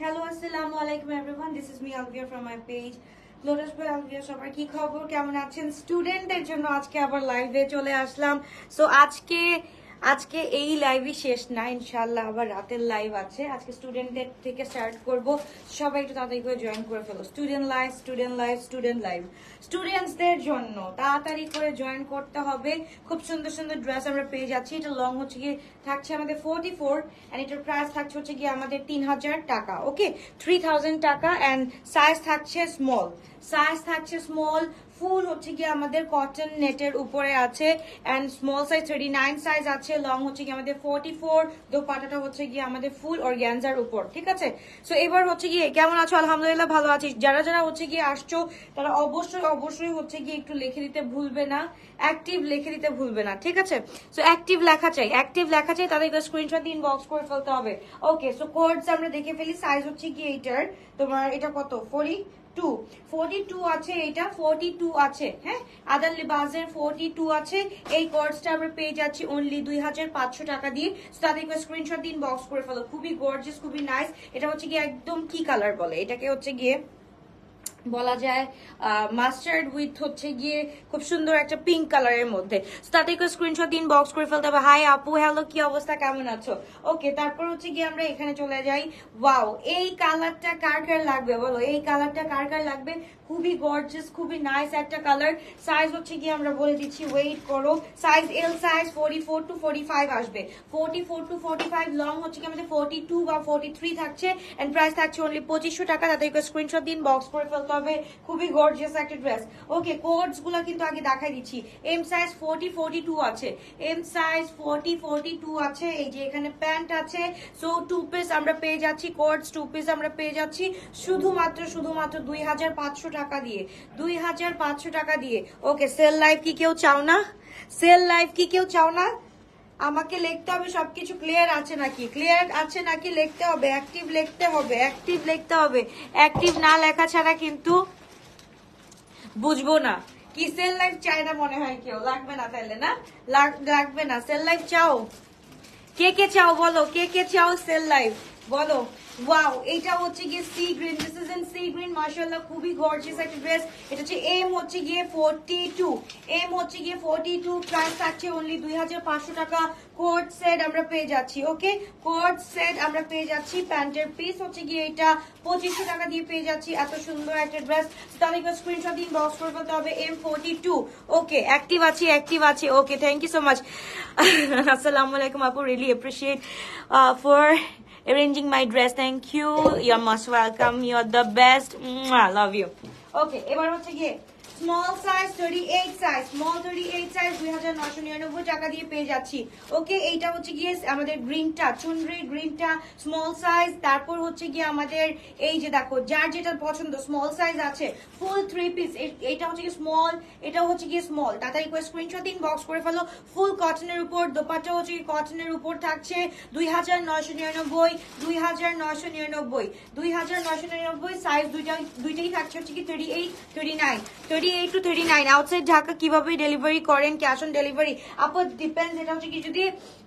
Hello, assalamu alaikum everyone. This is me Alvia from my page Lotus Boy Alvia. সবার কি খবর, কেমন আছেন? স্টুডেন্টদের জন্য আজকে আবার লাইভে চলে আসলাম। সো আজকে এই লাইভই শেষ না, ইনশাআল্লাহ আবার রাতের লাইভ আছে। আজকে স্টুডেন্টদের থেকে স্টার্ট করব, সবাই একটু তাড়াতাড়ি করে জয়েন করে ফেলো। স্টুডেন্ট লাইভ স্টুডেন্টসদের জন্য তাড়াতাড়ি করে জয়েন করতে হবে। খুব সুন্দর সুন্দর ড্রেস আমরা পেয়ে যাচ্ছি। এটা লং হচ্ছে গিয়ে থাকছে আমাদের 44 এন্ড এটার প্রাইস থাকছে হচ্ছে গিয়ে আমাদের 3000 টাকা। ওকে, 3000 টাকা এন্ড সাইজ থাকছে স্মল। ফুল হচ্ছে গিয়ে আমাদের কটন নেটের উপরে আছে এন্ড স্মল সাইজ 39 সাইজ আছে, লং হচ্ছে গিয়ে আমাদের 44, দোপাট্টাটা হচ্ছে গিয়ে আমাদের ফুল অর্গানজার উপর। ঠিক আছে, সো এবার হচ্ছে গিয়ে কেমন আছো? আলহামদুলিল্লাহ ভালো আছি। যারা যারা হচ্ছে গিয়ে আসছো তারা অবশ্যই হচ্ছে গিয়ে একটু লিখে দিতে ভুলবে না, অ্যাক্টিভ লিখে দিতে ভুলবে না। ঠিক আছে, সো অ্যাক্টিভ লেখা চাই, তাদেরকে স্ক্রিনশট দিয়ে ইনবক্স করে ফেলতে হবে। ওকে, সো কোডস আমরা দেখে ফেলি। সাইজ হচ্ছে গিয়ে এইটার তোমার এটা কত 42 আছে, এটা 42 আছে। হ্যাঁ, আদার লিবাজের 42 আছে। এই কোর্সটা আমরা পেয়ে যাচ্ছি অনলি 2500 টাকা দিয়ে। তাদেরকে স্ক্রিনশট দিন, বক্স করে ফেলো। খুবই গর্জিয়াস, খুবই নাইস। এটা হচ্ছে গিয়ে একদম কি কালার বলে এটাকে, হচ্ছে গিয়ে বলা যায় মাস্টার্ড উইথ হচ্ছে গিয়ে খুব সুন্দর একটা পিঙ্ক কালারের মধ্যে। তাদেরকে স্ক্রিনশট দিন, বক্স করে ফেলতে হবে। হাই আপু, হ্যালো, কি অবস্থা, কেমন আছো? ওকে, তারপর হচ্ছে গিয়ে আমরা এখানে চলে যাই। ওয়াও, এই কালারটা কার কার লাগবে বলো? এই কালারটা কার কার লাগবে? খুবই গর্জিয়াস, খুবই নাইস একটা কালার। সাইজ হচ্ছে গিয়ে আমরা বলে দিচ্ছি, ওয়েট করো। সাইজ এল সাইজ 44 to 45 আসবে। 44 to 45, লং হচ্ছে কি আমাদের 42 বা 43 থাকছে এন্ড প্রাইস থাকছে অনলি 2500 টাকা। তাদেরকে স্ক্রিনশট দিন, বক্স করে ফেলতে হবে। খুবই গর্জিয়াস একটা ড্রেস। ওকে, কোডস গুলো কিন্তু আগে দেখাই দিচ্ছি। এম সাইজ 40 42 আছে, এম সাইজ 40 42 আছে। এই যে এখানে প্যান্ট আছে। সো 2 পিস আমরা পেয়ে যাচ্ছি, কোডস 2 পিস আমরা পেয়ে যাচ্ছি শুধুমাত্র 2500 টাকা দিয়ে, 2500 টাকা দিয়ে। ওকে, সেল লাইভ কি কেউ চাও না? আমাকে লিখতে হবে সবকিছু ক্লিয়ার আছে নাকি লিখতে হবে। অ্যাক্টিভ লিখতে হবে। অ্যাক্টিভ না লেখা ছাড়া কিন্তু বুঝবো না। কি সেল লাইভ চাই না মনে হয় কেউ? লাগবে না তাহলে, না লাগবে না। সেল লাইভ চাও? কে চাও বলো, কে চাও সেল লাইভ বলো। ওয়াও, এটা হচ্ছে গিয়ে sea green. This is in sea green. মাশাআল্লাহ, খুবই গর্জিয়াস একটা ড্রেস। এটা হচ্ছে এম হচ্ছে গিয়ে 42, প্রাইস থাকছে অনলি 2500 টাকা। কোড সেট আমরা পেয়ে যাচ্ছি। ওকে, কোড সেট আমরা পেয়ে যাচ্ছি। প্যান্টের পিস হচ্ছে গিয়ে এটা 2500 টাকা দিয়ে পেয়ে যাচ্ছি। এত সুন্দর একটা ড্রেস। তাদেরকে স্ক্রিনশট দিন, বক্স করে ফেলতে হবে। M42। ওকে, অ্যাক্টিভ আছি। ওকে, থ্যাংক ইউ সো মাচ। আসসালামু আলাইকুম আপু, really appreciate for arranging my dress. Thank you, you're most welcome, you're the best. Love you. Okay, এবার হচ্ছে গিয়ে small size 38 size, small 38 size 2999 টাকা দিয়ে পেয়ে যাচ্ছি। ওকে, এইটা হচ্ছে গিয়ে আমাদের গ্রিনটা, চুনরি গ্রিনটা স্মল সাইজ। তারপর হচ্ছে গিয়ে আমাদের এই যে দেখো, যার যেটা পছন্দ স্মল সাইজ আছে। ফুল 3 পিস, এটা হচ্ছে গিয়ে স্মল, এটাও হচ্ছে গিয়ে স্মল। তাড়াতাড়ি করে স্ক্রিনশট দিন, বক্স করে ফেলো। ফুল কটনের উপর, দোপাট্টা হচ্ছে কটনের উপর থাকছে 2999, 2999 সাইজ দুইটাই থাকছে হচ্ছে কি 38 39 to 39। আউটসাইড ঢাকা কিভাবে ডেলিভারি করেন? ক্যাশ অন ডেলিভারি আপু ডিপেন্ডস। এটা হচ্ছে কি যদি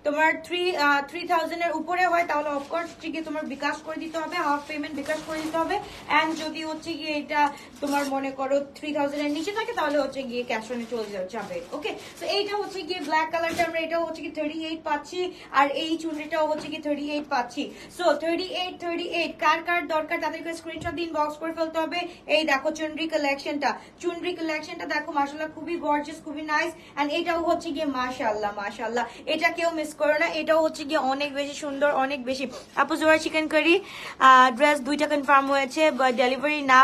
তোমার 3000 এর উপরে হয় তাহলে অফকোর্স ঠিক তোমার বিকাশ করে দিতে হবে, হাফ পেমেন্ট বিকাশ করে দিতে হবে। এন্ড যদি হচ্ছে গিয়ে এটা তোমার মনে করো 3000 এর নিচে থাকে তাহলে হচ্ছে গিয়ে ক্যাশ অনে চলে যাবে। ওকে, তো এইটা হচ্ছে গিয়ে ব্ল্যাক কালারটা আমরা এটাও হচ্ছে কি 38 পাচ্ছি, আর এই চুনরিটাও হচ্ছে কি 38 পাচ্ছি। সো 38 কার কার দরকার তাদেরকে স্ক্রিনশট দিন, বক্স করে ফেলতে হবে। এই দেখো চুনরি কালেকশনটা দেখো, মাশাআল্লাহ খুবই গর্জিয়াস, খুবই নাইস। এন্ড এটাও হচ্ছে গিয়ে মাশাআল্লাহ, এটা কেউ মিস করো না। এটাও হচ্ছে গিয়ে অনেক বেশি সুন্দর, অনেক বেশি। আপু জোয়ার চিকেন কারি ড্রেস দুইটা কনফার্ম হয়েছে, বাট ডেলিভারি না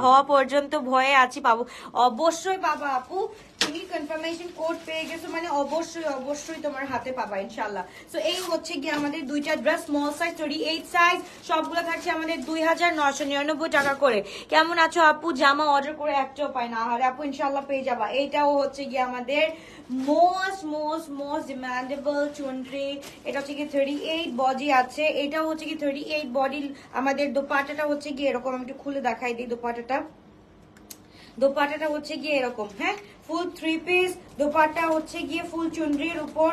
হওয়া পর্যন্ত ভয়ে আছি। পাবো, অবশ্যই পাবা আপু। তুমি কনফার্মেশন কোড পেয়ে গেছো মানে অবশ্যই তোমার হাতে পাবা ইনশাআল্লাহ। সো এই হচ্ছে গিয়ে আমাদের দুইটা ড্রেস, স্মল সাইজ 38 সাইজ, সবগুলো থাকছে আমাদের 2999 টাকা করে। কেমন আছো আপু? জামা অর্ডার করে একটাও পাই না। আরে আপু ইনশাআল্লাহ পেয়ে যাবা। এইটাও হচ্ছে গিয়ে আমাদের মোস্ট ডিমান্ডেবল চুনরি। এটা হচ্ছে কি 38 বডি আছে, এটাও হচ্ছে কি 38 বডি। আমাদের দোপাট্টাটা হচ্ছে গিয়ে এরকম, আমি একটু খুলে দেখাই দিই। দোপাট্টাটা হচ্ছে গিয়ে এরকম। হ্যাঁ, ফুল 3 পিস, দোপাট্টা হচ্ছে গিয়ে ফুল চুনরির উপর,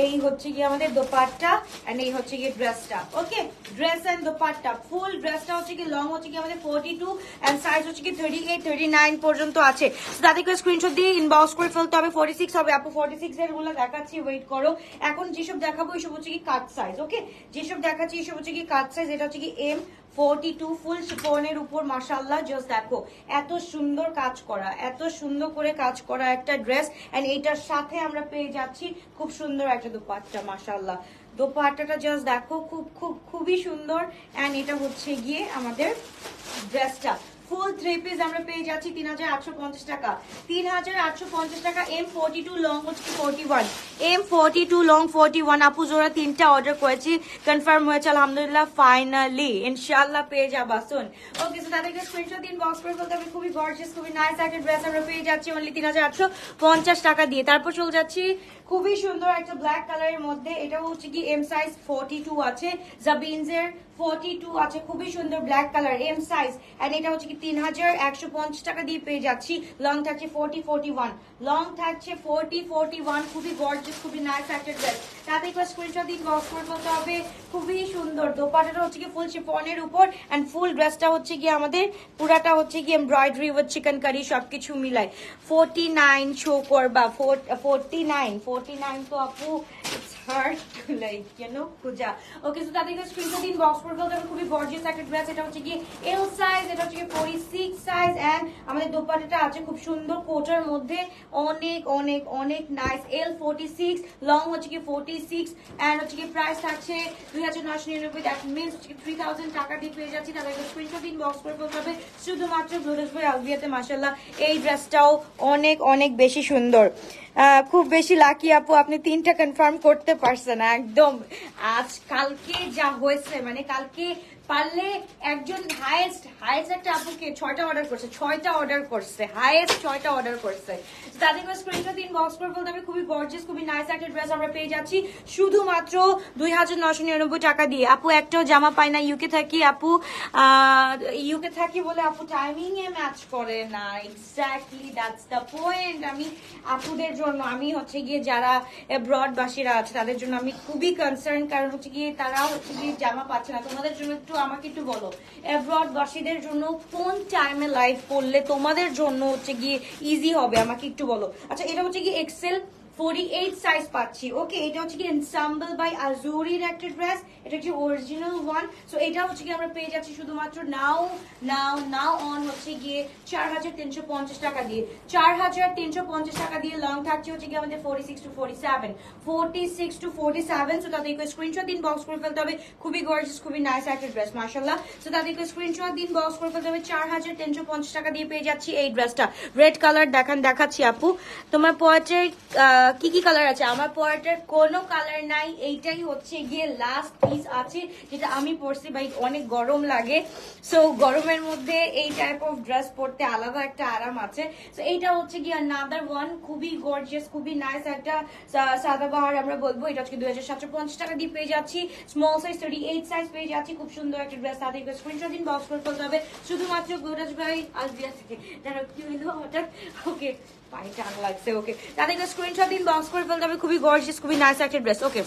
এই হচ্ছে গিয়ে আমাদের দোপাট্টা এন্ড এই হচ্ছে গিয়ে ড্রেসটা। ওকে, ড্রেস এন্ড দোপাট্টা। ফুল ড্রেসটা হচ্ছে কি লং হচ্ছে কি আমাদের 42 এন্ড সাইজ হচ্ছে কি 38 39 পর্যন্ত আছে। তাদেরকে স্ক্রিনশট দিয়ে ইনবক্স করে ফেলতে হবে। 46 হবে আপু, 46 এর গুলো দেখাচ্ছি, ওয়েট করো। এখন যেসব দেখাবো এসব হচ্ছে কি কাট সাইজ। ওকে, যেসব দেখাচ্ছি এসব হচ্ছে কি কাট সাইজ। এটা হচ্ছে কি M42 ফুল শিফনের উপর, মাশাআল্লাহ জাস্ট দেখো এত সুন্দর কাজ করা, এত সুন্দর করে কাজ করা একটা ড্রেস এন্ড এইটার সাথে আমরা পেয়ে যাচ্ছি খুব সুন্দর একটা দোপাট্টা। মাশাআল্লাহ দোপাট্টাটা জাস্ট দেখো খুবই সুন্দর এন্ড এটা হচ্ছে গিয়ে আমাদের ড্রেসটা। ফুল 3 পিস আমরা পেয়ে যাচ্ছি 3850 টাকা, 3850 টাকা। M42 লং হচ্ছে 41, M42 লং 41। আপু জোড়া 3টা অর্ডার করেছি, কনফার্ম হয়েছে আলহামদুলিল্লাহ, ফাইনালি ইনশাআল্লাহ পেয়ে যাবা সুন। ওকে, সো তাদেরকে স্ক্রিনশট দিন, বক্স করে ফেলতে হবে। খুবই গর্জিয়াস, খুবই নাইস একটা ড্রেস আমরা পেয়ে যাচ্ছি অনলি 3850 টাকা দিয়ে। তারপর চলে যাচ্ছি খুবই সুন্দর একটা ব্ল্যাক কালারের মধ্যে, এটাও হচ্ছে কি এম সাইজ 42 আছে, জাবিনজের 42 আছে, খুবই সুন্দর black colour M size and এটা হচ্ছে কি 3150 টাকা দিয়ে পেয়ে যাচ্ছি। লং থাকছে 40-41, লং থাকছে 40-41, খুবই গর্জিয়াস, খুবই নাইস একটা ড্রেস। তাতে একবার স্ক্রিনশট দিন, বক্স করে ফেলতে হবে। খুবই সুন্দর দোপাট্টাটা হচ্ছে কি ফুল শিফনের উপর এন্ড ফুল ড্রেসটা হচ্ছে কি আমাদের পুরাটা হচ্ছে কি এমব্রয়ডারি উইথ চিকেন কারি সবকিছু মিলাই 49 শো করবা। 49 তো আপু ইটস হার্ড টু লাইক খুঁজা। ওকে, সো তাদেরকে স্ক্রিনশট দিন, বক্স করে ফেলতে হবে। খুবই গর্জিয়াস একটা ড্রেস। এটা হচ্ছে কি এল সাইজ, এটা হচ্ছে কি 46 সাইজ এন্ড আমাদের দোপাট্টাটা আছে খুব সুন্দর কোটার মধ্যে, অনেক অনেক অনেক নাইস। L46 লং হচ্ছে কি 46 এন্ড হচ্ছে কি প্রাইস থাকছে 2999, দ্যাট মিন্স 3000 টাকা দিয়ে পেয়ে যাচ্ছি। তাদেরকে স্ক্রিনশট দিন, বক্স করে ফেলতে হবে শুধুমাত্র ব্লুডেস বাই আলভিয়াতে। মাশাআল্লাহ এই ড্রেসটাও অনেক অনেক বেশি সুন্দর। খুব বেশি লাকি আপু, আপনি 3টা কনফার্ম করতে পারছেন একদম। আজ কালকে যা হয়েছে, মানে কালকে পারলে একজন হাইয়েস্ট একটা আপুকে 6টা অর্ডার করছে, 6টা অর্ডার করছে, হাইয়েস্ট 6টা অর্ডার করছে। তাদের স্ক্রিনশট দিন, বক্স করে বলতে হবে। খুবই গর্জিয়াস, খুবই নাইস একটা ড্রেস আমরা পেয়ে যাচ্ছি শুধুমাত্র 2999 টাকা দিয়ে। আপু একটাও জামা পাই না, ইউকে থাকি আপু, ইউকে থাকি বলে আপু টাইমিং এ ম্যাচ করে না। Exactly that's the point. আমি আপুদের জন্য, আমি হচ্ছে গিয়ে যারা অ্যাব্রড বাসীরা আছে তাদের জন্য আমি খুবই কনসার্ন, কারণ হচ্ছে গিয়ে তারা হচ্ছে গিয়ে জামা পাচ্ছে না। তোমাদের জন্য একটু আমাকে একটু বলো, অ্যাব্রড বাসীদের জন্য কোন টাইমে লাইভ করলে তোমাদের জন্য হচ্ছে গিয়ে ইজি হবে, আমাকে একটু বলো। আচ্ছা, এটা হচ্ছে কি এক্সেল 48 সাইজ পাচ্ছি। ওকে, এটা হচ্ছে কি এনসাম্বল বাই আজুরির একটা ড্রেস, এটা হচ্ছে অরিজিনাল ওয়ান। সো এটা হচ্ছে কি আমরা পেয়ে যাচ্ছি শুধুমাত্র নাও অন হচ্ছে গিয়ে 4350 টাকা দিয়ে, 4350 টাকা দিয়ে। লং থাকছে হচ্ছে কি আমাদের 46 to 47। সো তাদেরকে স্ক্রিনশট দিন, বক্স করে ফেলতে হবে। খুবই গর্জিয়াস, খুবই নাইস একটা ড্রেস মাশাআল্লাহ। সো তাদেরকে স্ক্রিনশট দিন, বক্স করে ফেলতে হবে। 4350 টাকা দিয়ে পেয়ে যাচ্ছি এই ড্রেসটা। রেড কালার দেখাচ্ছি আপু, তোমার পয়েটের কি কি কালার আছে? আমার পয়েটের কোনো কালার নাই, এইটাই হচ্ছে গিয়ে লাস্ট পিস আছে যেটা আমি পরছি। ভাই অনেক গরম লাগে, সো গরমের মধ্যে এই টাইপ অফ ড্রেস পরতে আলাদা একটা আরাম আছে। সো এইটা হচ্ছে গিয়ে আনাদার ওয়ান, খুবই গর্জিয়াস, খুবই নাইস একটা সাদাবাহার আমরা বলবো। এটা হচ্ছে 2750 টাকা দিয়ে পেয়ে যাচ্ছি। স্মল সাইজ 38 সাইজ পেয়ে যাচ্ছি। খুব সুন্দর একটা ড্রেস। তাদেরকে স্ক্রিনশট দিন, বক্স করে ফেলতে হবে শুধুমাত্র গোরাজ ভাই আলভিয়া থেকে। যারা কি হইলো হঠাৎ, ওকে পাইটা লাগছে। ওকে, তাদেরকে স্ক্রিনশট দিন, বক্স করে ফেলতে হবে। খুবই গর্জিয়াস, খুবই নাইস একটা ড্রেস। ওকে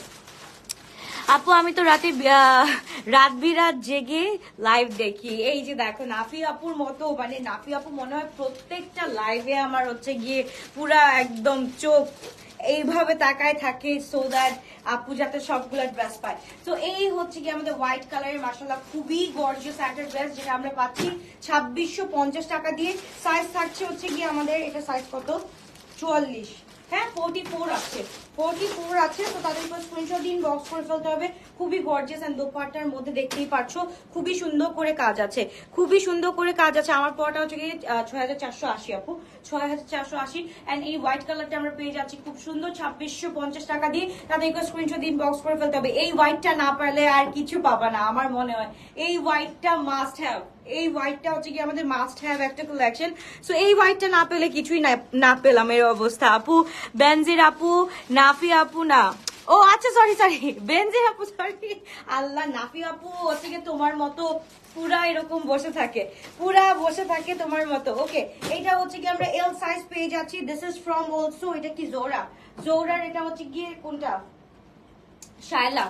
আপু, আমি তো রাত বিরাত জেগে লাইভ দেখি। এই যে দেখো নাফি আপুর মতো, মানে নাফি আপু মনে হয় প্রত্যেকটা লাইভে আমার হচ্ছে গিয়ে পুরা একদম চোখ এইভাবে তাকায় থাকে, সো দ্যাট আপু যাতে সবগুলো ড্রেস পায়। তো এই হচ্ছে কি আমাদের হোয়াইট কালারের মাশাআল্লাহ খুবই গর্জিয়াস একটা ড্রেস, যেটা আমরা পাচ্ছি 2650 টাকা দিয়ে। সাইজ থাকছে হচ্ছে কি আমাদের, এটা সাইজ কত? 44, হ্যাঁ 44 আছে, 44 আছে। তো তাদের উপর স্ক্রিনশট দিন, বক্স করে ফেলতে হবে। খুবই গর্জিয়াস এন্ড দোপাট্টার মধ্যে দেখতেই পাচ্ছো খুবই সুন্দর করে কাজ আছে, খুবই সুন্দর করে কাজ আছে। আমার পরটা হচ্ছে কি 6480 আপু, 6480 এন্ড এই হোয়াইট কালারটা আমরা পেয়ে যাচ্ছি খুব সুন্দর 2650 টাকা দিয়ে। তাদেরকে স্ক্রিনশট দিন, বক্স করে ফেলতে হবে। এই হোয়াইটটা না পারলে আর কিছু পাবা না আমার মনে হয়, এই হোয়াইটটা মাস্ট হ্যাভ। এই হোয়াইটটা হচ্ছে কি আমাদের মাস্ট হ্যাভ একটা কালেকশন। সো এই হোয়াইটটা না পেলে কিছুই না পেলাম এর অবস্থা। আপু বেনজির আপু, নাফি আপু, না ও আচ্ছা সরি সরি বেনজি আপু সরি আল্লাহ নাফি আপু হচ্ছে কি তোমার মতো পুরা এরকম বসে থাকে পুরা বসে থাকে তোমার মতো ওকে এটা হচ্ছে কি আমরা এল সাইজ পেয়ে যাচ্ছি দিস ইজ ফ্রম অলসো এটা কি জোরার এটা হচ্ছে গিয়ে কোনটা শায়লা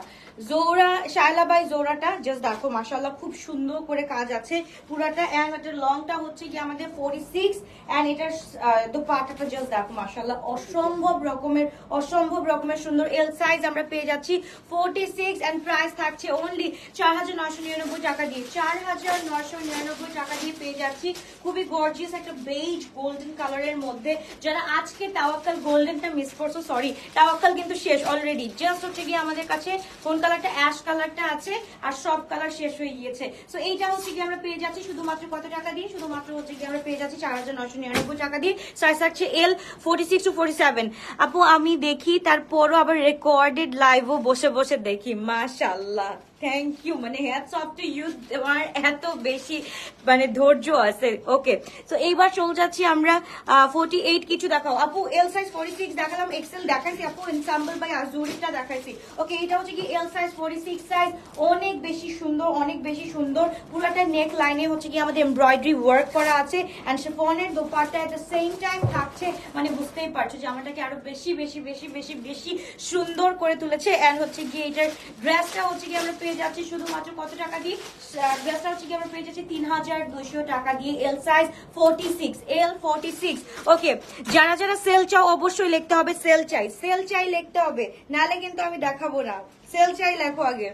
শায়লা বাই জোরাটা জাস্ট দেখো মাশাআল্লাহ খুব সুন্দর করে কাজ আছে পুরাটা এন্ড এটার লংটা হচ্ছে কি আমাদের 46 এন্ড এটার দোপাট্টাটা জাস্ট দেখো মাশাআল্লাহ অসম্ভব রকমের সুন্দর এল সাইজ আমরা পেয়ে যাচ্ছি 46 এন্ড প্রাইস থাকছে অনলি 4999 টাকা দিয়ে 4999 টাকা দিয়ে পেয়ে যাচ্ছি খুবই গর্জিয়াস একটা বেজ গোল্ডেন কালারের মধ্যে যারা আজকে তাওয়াক্কাল গোল্ডেনটা মিস করছো সরি তাওয়াক্কাল কিন্তু শেষ অলরেডি জাস্ট হচ্ছে কি আমাদের কাছে কোন কালারটা অ্যাশ কালারটা আছে আর সব কালার শেষ হয়ে গিয়েছে সো এইটা হচ্ছে কি আমরা পেয়ে যাচ্ছি শুধুমাত্র কত টাকা দিয়ে শুধুমাত্র হচ্ছে কি আমরা পেয়ে যাচ্ছি 4999 টাকা দিয়ে সাইজ থাকছে এল 46 টু 47 আপু আমি দেখি তারপরও আবার রেকর্ডেড লাইভও বসে বসে দেখি মাশাআল্লাহ থ্যাংক ইউ মানে হ্যাটস অফ টু ইউ তোমার এত বেশি মানে ধৈর্য আছে ওকে তো এইবার চলে যাচ্ছি আমরা 48 কিছু দেখাও আপু এল সাইজ 46 দেখালাম এক্সেল দেখাইছি আপু এনসাম্বল বাই আজুরিটা দেখাইছি ওকে এটা হচ্ছে কি এল সাইজ 46 সাইজ অনেক বেশি সুন্দর পুরোটা নেক লাইনে হচ্ছে কি আমাদের এমব্রয়ডারি ওয়ার্ক করা আছে এন্ড শিফনের dupatta at the same time থাকছে মানে বুঝতেই পারছো যে আমাটাকে আরো বেশি সুন্দর করে তুলেছে এন্ড হচ্ছে কি এটার ড্রেসটা হচ্ছে কি আমরা পেয়ে যাচ্ছি শুধুমাত্র কত টাকা দিয়ে ড্রেসটা হচ্ছে কি আমরা পেয়ে যাচ্ছি 3200 টাকা দিয়ে এল সাইজ 46 ওকে যারা সেল চাও অবশ্যই লিখতে হবে সেল চাই লিখতে হবে নালে কিন্তু আমি দেখাবো না সেল চাই লেখো আগে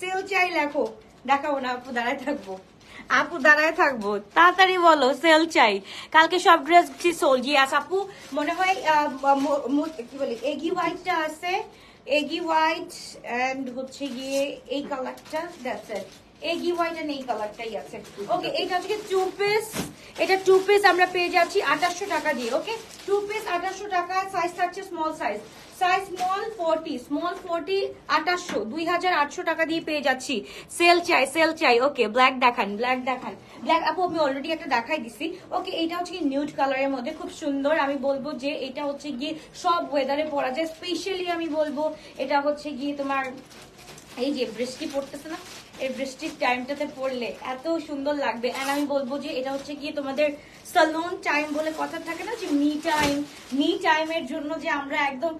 সেল চাই লেখো দেখাবো না আপু দাঁড়ায় থাকবো তাড়াতাড়ি বলো সেল চাই কালকে সব ড্রেস সোল্ড জিয়াস আপু মনে হয় কি বলি এগি হোয়াইটটা আছে এগি হোয়াইট এন্ড হচ্ছে গিয়ে এই কালারটা that's it eggy white and এই কালারটাই আছে ওকে এটা হচ্ছে এটা টু পিস আমরা পেয়ে যাচ্ছি 2800 টাকা দিয়ে ওকে টু পিস 2800 টাকা সাইজ থাকছে স্মল সাইজ স্মল 40 2800 টাকা দিয়ে পেয়ে যাচ্ছি সেল চাই ওকে ব্ল্যাক দেখান ব্ল্যাক আপু আমি অলরেডি একটা দেখাই দিছি ওকে এটা হচ্ছে কি নিউড কালারের মধ্যে খুব সুন্দর আমি বলবো যে এটা হচ্ছে গিয়ে সব ওয়েদারে পরা যায় স্পেশালি আমি বলবো এটা হচ্ছে গিয়ে তোমার এই যে বৃষ্টি পড়তেছে না এই বৃষ্টির টাইমটাতে পড়লে এত সুন্দর লাগবে এন্ড আমি বলবো যে এটা হচ্ছে গিয়ে তোমাদের সালুন টাইম বলে কথা থাকে না যে মি টাইমের জন্য যে আমরা একদম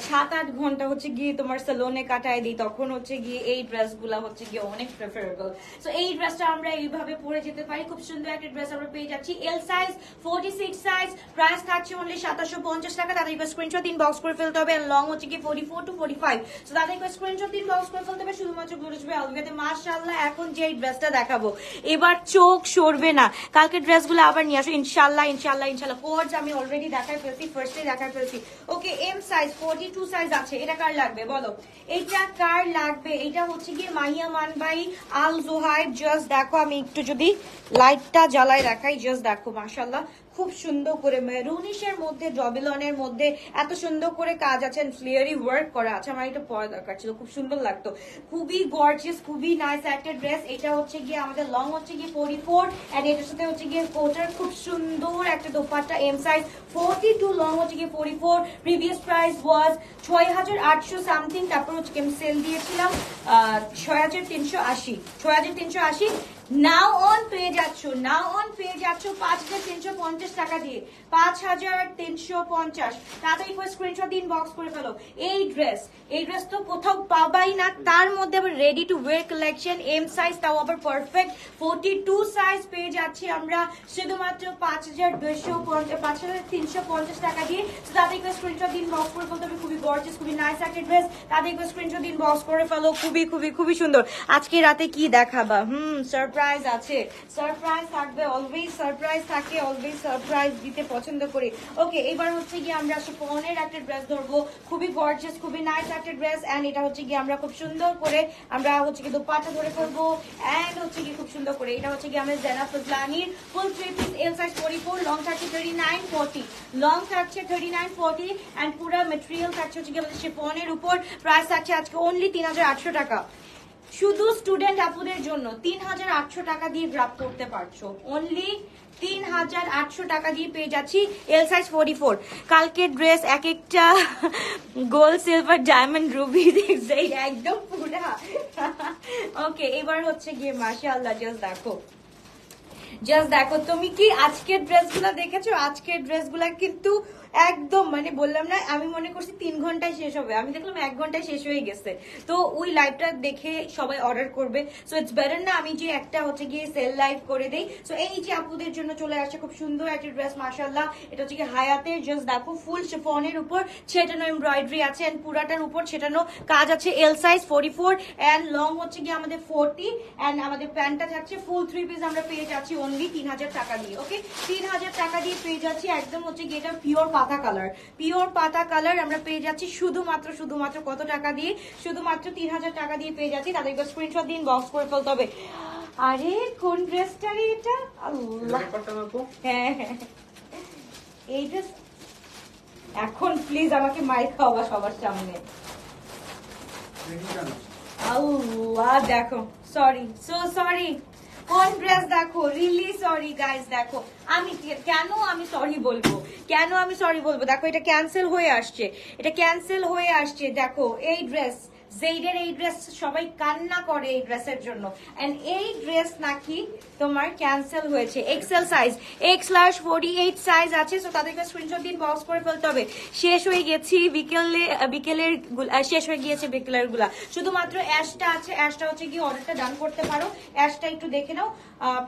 7-8 ঘন্টা হচ্ছে গিয়ে তোমার সালুনে কাটায় দিই তখন হচ্ছে গিয়ে এই ড্রেসগুলো হচ্ছে গিয়ে অনেক প্রেফারেবল সো এই ড্রেসটা আমরা এইভাবে পরে যেতে পারি খুব সুন্দর একটা ড্রেস আমরা পেয়ে যাচ্ছি এল সাইজ 46 সাইজ প্রাইস থাকছে অনলি 2750 টাকা তাদের স্ক্রিনশট ইনবক্স করে ফেলতে হবে এন্ড লং হচ্ছে গিয়ে 44 টু 45 সো তাদের স্ক্রিনশট ইনবক্স করে ফেলতে হবে শুধুমাত্র গ্লোরিশ বাই আলভিয়াতে মাশাআল্লাহ এখন যে এই ড্রেসটা দেখাবো এবার চোখ সরবে না কালকে ড্রেসগুলো আবার নিয়ে আসো ইনশাআল্লাহ কোডস আমি অলরেডি দেখাই ফেলছি ফার্স্টে দেখাই ফেলছি ওকে এম সাইজ 42 সাইজ আছে এটা কার লাগবে বলো এটা কার লাগবে এটা হচ্ছে গিয়ে মাহিয়া মানবাই আল জোহাইব জাস্ট দেখো আমি একটু যদি লাইটটা জ্বালায় রাখাই জাস্ট দেখো মাশাআল্লাহ খুব সুন্দর করে মেরুনিশের মধ্যে ডবলনের মধ্যে এত সুন্দর করে কাজ আছে ফ্লেয়ারি ওয়ার্ক করা আছে আমার এটা পরা দরকার ছিল খুব সুন্দর লাগতো খুবই গর্জিয়াস খুবই নাইস একটা ড্রেস এটা হচ্ছে গিয়ে আমাদের লং হচ্ছে গিয়ে 44 এন্ড এটার সাথে হচ্ছে গিয়ে কোটার খুব সুন্দর একটা দোপাট্টা এম সাইজ 42 লং হচ্ছে গিয়ে 44 প্রিভিয়াস প্রাইস ওয়াজ 6800 সামথিং তারপর হচ্ছে আমি সেল দিয়েছিলাম 6380 নাও অন পেয়ে যাচ্ছ 5350 টাকা দিয়ে 5350 তাড়াতাড়ি করে স্ক্রিনশট দিন বক্স করে ফেলো এই ড্রেস তো কোথাও পাবাই না তার মধ্যে আবার ready to wear collection M size তাও আবার পারফেক্ট 42 সাইজ পেয়ে যাচ্ছি আমরা শুধুমাত্র 5350 টাকা দিয়ে তাড়াতাড়ি করে স্ক্রিনশট দিন বক্স করে ফেলতে হবে খুবই গর্জিয়াস খুবই নাইস একটা ড্রেস তাড়াতাড়ি করে স্ক্রিনশট দিন বক্স করে ফেলো খুবই সুন্দর আজকে রাতে কি দেখাবা সারপ্রাইজ আছে সারপ্রাইজ থাকবে অলওয়েজ সারপ্রাইজ থাকে অলওয়েজ সারপ্রাইজ দিতে পছন্দ করি ওকে এবার হচ্ছে গিয়ে আমরা শিফনের একটা ড্রেস ধরবো খুবই গর্জিয়াস খুবই নাইস একটা ড্রেস এন্ড এটা হচ্ছে গিয়ে আমরা খুব সুন্দর করে আমরা হচ্ছে কি দোপাট্টা ধরে ফেলবো এন্ড হচ্ছে কি খুব সুন্দর করে এটা হচ্ছে কি আমরা জেনা ফুজলানির ফুল 3 পিস এল সাইজ 44 লং থাকছে 3940 এন্ড পুরো ম্যাটেরিয়াল থাকছে হচ্ছে কি আমাদের শিফনের উপর প্রাইস থাকছে আজকে অনলি 3800 টাকা শুধু স্টুডেন্ট আপুদের জন্য 3800 টাকা দিয়ে গ্রাব করতে পারছো অনলি 3800 টাকা দিয়ে পেয়ে যাচ্ছি এল সাইজ 44। কালকে ড্রেস এক একটা গোল্ড সিলভার ডায়মন্ড রুবি দেখছে একদম পুরা। ওকে এবার হচ্ছে গিয়ে মাশাআল্লাহ জাস্ট দেখো তুমি কি আজকের ড্রেসগুলো দেখেছো? আজকের ড্রেসগুলো কিন্তু একদম মানে বললাম না, আমি মনে করছি 3 ঘন্টায় শেষ হবে, আমি দেখলাম 1 ঘন্টায় শেষ হয়ে গেছে। তো ওই লাইভটা দেখে সবাই অর্ডার করবে, সো ইটস বেটার না আমি যে একটা হচ্ছে গিয়ে সেল লাইভ করে দেই। সো এই যে আপুদের জন্য চলে আসছে খুব সুন্দর একটা ড্রেস মাশাআল্লাহ, এটা হচ্ছে কি হায়াতের, জাস্ট দেখো ফুল শিফনের উপর ছেটানো এমব্রয়ডারি আছে এন্ড পুরাটার উপর ছেটানো কাজ আছে। এল সাইজ 44 এন্ড লং হচ্ছে গিয়ে আমাদের 40 এন্ড আমাদের প্যান্টটা থাকছে ফুল 3 পিস, আমরা পেয়ে যাচ্ছি অনলি 3000 টাকা দিয়ে। ওকে 3000 টাকা দিয়ে পেয়ে যাচ্ছি একদম হচ্ছে গিয়ে এটা পিওর পাতা কালার, পিওর পাতা কালার আমরা পেয়ে যাচ্ছি শুধুমাত্র কত টাকা দিয়ে? শুধুমাত্র 3000 টাকা দিয়ে পেয়ে যাচ্ছি। তাদেরকে স্ক্রিনশট দিন, বক্স করে ফেলতে হবে। আরে কোন ড্রেসটা এটা? আল্লাহ হ্যাঁ এই ড্রেস এখন প্লিজ আমাকে মাইক খাওয়া সবার সামনে। আল্লাহ দেখো সরি কোন ড্রেস দেখো, রিলি সরি গাইস। দেখো আমি কেন আমি সরি বলবো, দেখো এটা ক্যান্সেল হয়ে আসছে, দেখো এই ড্রেস জেইডের এই ড্রেস সবাই কান্না করে এই ড্রেসের জন্য, এন্ড এই ড্রেস নাকি তোমার ক্যান্সেল হয়েছে। XL size X large 48 size আছে, সো তাদেরকে স্ক্রিনশট দিন, বক্স করে ফেলতে হবে। শেষ হয়ে গিয়েছে বিকেলের গুলা, শুধুমাত্র অ্যাশটা আছে। অ্যাশটা হচ্ছে কি অর্ডারটা ডান করতে পারো, অ্যাশটা একটু দেখে নাও,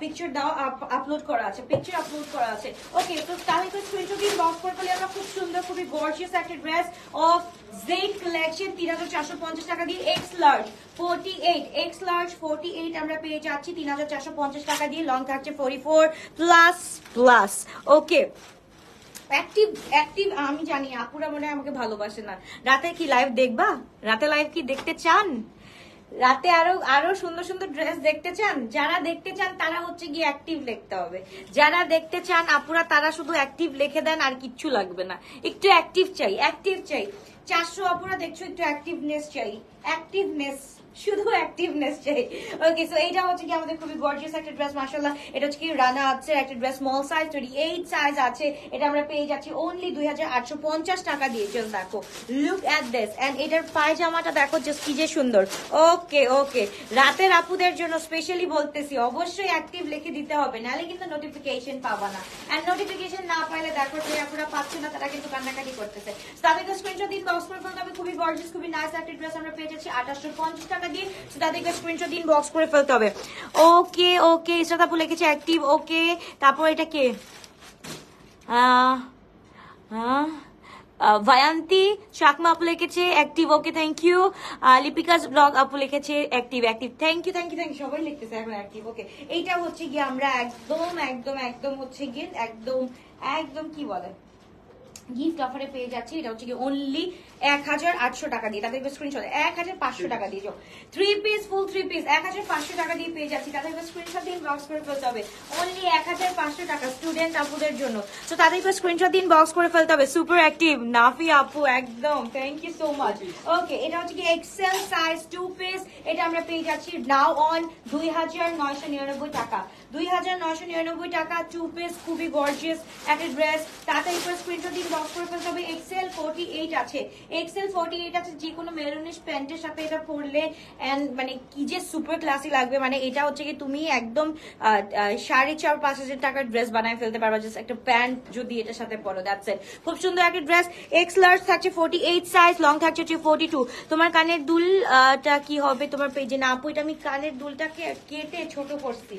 পিকচার দাও, আপলোড করা আছে। ওকে তো তাদেরকে স্ক্রিনশট দিন, বক্স করে ফেলে আমরা খুব সুন্দর খুবই গর্জিয়াস একটা ড্রেস অফ জেড কালেকশন 3450 টাকা দিয়ে X large 48 আমরা পেয়ে যাচ্ছি 3450 টাকা দিয়ে। লং থাকছে 44 প্লাস। ওকে অ্যাক্টিভ আমি জানি আপুরা মনে হয় আমাকে ভালোবাসে না। রাতে কি লাইভ দেখবা? রাতে লাইভ কি দেখতে চান? রাতে আরো সুন্দর ড্রেস দেখতে চান? যারা দেখতে চান তারা হচ্ছে গিয়ে অ্যাক্টিভ লিখতে হবে। যারা দেখতে চান আপুরা তারা শুধু অ্যাক্টিভ লিখে দেন, আর কিচ্ছু লাগবে না। একটু অ্যাক্টিভ চাই 400 আপুরা দেখছো, একটু অ্যাক্টিভনেস চাই, শুধু অ্যাক্টিভনেস চাই। ওকে সো এইটা হচ্ছে কি আমাদের খুবই গর্জিয়াস একটা ড্রেস মাশাআল্লাহ। এটা হচ্ছে কি রানা আছে একটা ড্রেস, স্মল সাইজ 38 সাইজ আছে। এটা আমরা পেয়ে যাচ্ছি অনলি 2850 টাকা দিয়ে। জাস্ট দেখো লুক এট দিস, এন্ড এটার পায়জামাটা দেখো জাস্ট কি যে সুন্দর। ওকে রাতের আপুদের জন্য স্পেশালি বলতেছি অবশ্যই অ্যাক্টিভ লিখে দিতে হবে, নাহলে কিন্তু নোটিফিকেশন পাবা না, এন্ড নোটিফিকেশন না পাইলে দেখো যে আপুরা পাচ্ছে না, তারা কিন্তু কান্নাকাটি করতেছে। তাদেরকে স্ক্রিনশট দিন, বক্স করে ফেলতে হবে। খুবই গর্জিয়াস খুবই নাইস একটা ড্রেস আমরা পেয়ে যাচ্ছি 2850 টাকা দিয়ে। তাদেরকে স্ক্রিনশট দিন, বক্স করে ফেলতে হবে। ওকে ইসরাত আপু লিখেছে অ্যাক্টিভ। ওকে তারপর এটা কে? ভায়ান্তি শাকমা আপু লিখেছে active. Okay thank you. Lipika's blog আপু লিখেছে অ্যাক্টিভ। থ্যাংক ইউ সবাই লিখতেছে এখন অ্যাক্টিভ। ওকে এইটা হচ্ছে গিয়ে আমরা একদম হচ্ছে গিয়ে একদম কি বলে গিফট অফারে পেয়ে যাচ্ছি। এটা হচ্ছে কি অনলি 1800 টাকা দিয়ে। তাদেরকে স্ক্রিনশট 1500 টাকা দিয়ে 3 পিস ফুল 3 পিস 1500 টাকা দিয়ে পেয়ে যাচ্ছি। তাদেরকে স্ক্রিনশট দিন, বক্স করে ফেলতে হবে। অনলি 1500 টাকা স্টুডেন্ট আপুদের জন্য। তো তাদেরকে স্ক্রিনশট দিন, বক্স করে ফেলতে হবে। সুপার অ্যাক্টিভ নাফি আপু একদম থ্যাংক ইউ সো মাচ। ওকে এটা হচ্ছে কি এক্সেল সাইজ 2 পিস, এটা আমরা পেয়ে যাচ্ছি নাও অন 2999 টাকা। 2999 টাকা 2 পিস খুবই গর্জিয়াস একটা ড্রেস। তাদেরকে স্ক্রিনশট দিন, বক্স করে ফেলতে হবে। এক্সেল 48 আছে, যে কোনো মেরুনিশ প্যান্টের সাথে এটা পরলে এন্ড মানে কি যে সুপার ক্লাসি লাগবে। মানে এটা হচ্ছে কি তুমি একদম 4,500 টাকার ড্রেস বানায় ফেলতে পারবা, জাস্ট একটা প্যান্ট যদি এটার সাথে পরো। দ্যাটস ইট, খুব সুন্দর একটা ড্রেস। এক্স লার্জ থাকছে 48 সাইজ, লং থাকছে 42। তোমার কানের দুলটা কি হবে তোমার পেজে? না আপু এটা আমি কানের দুলটাকে কেটে ছোট করছি।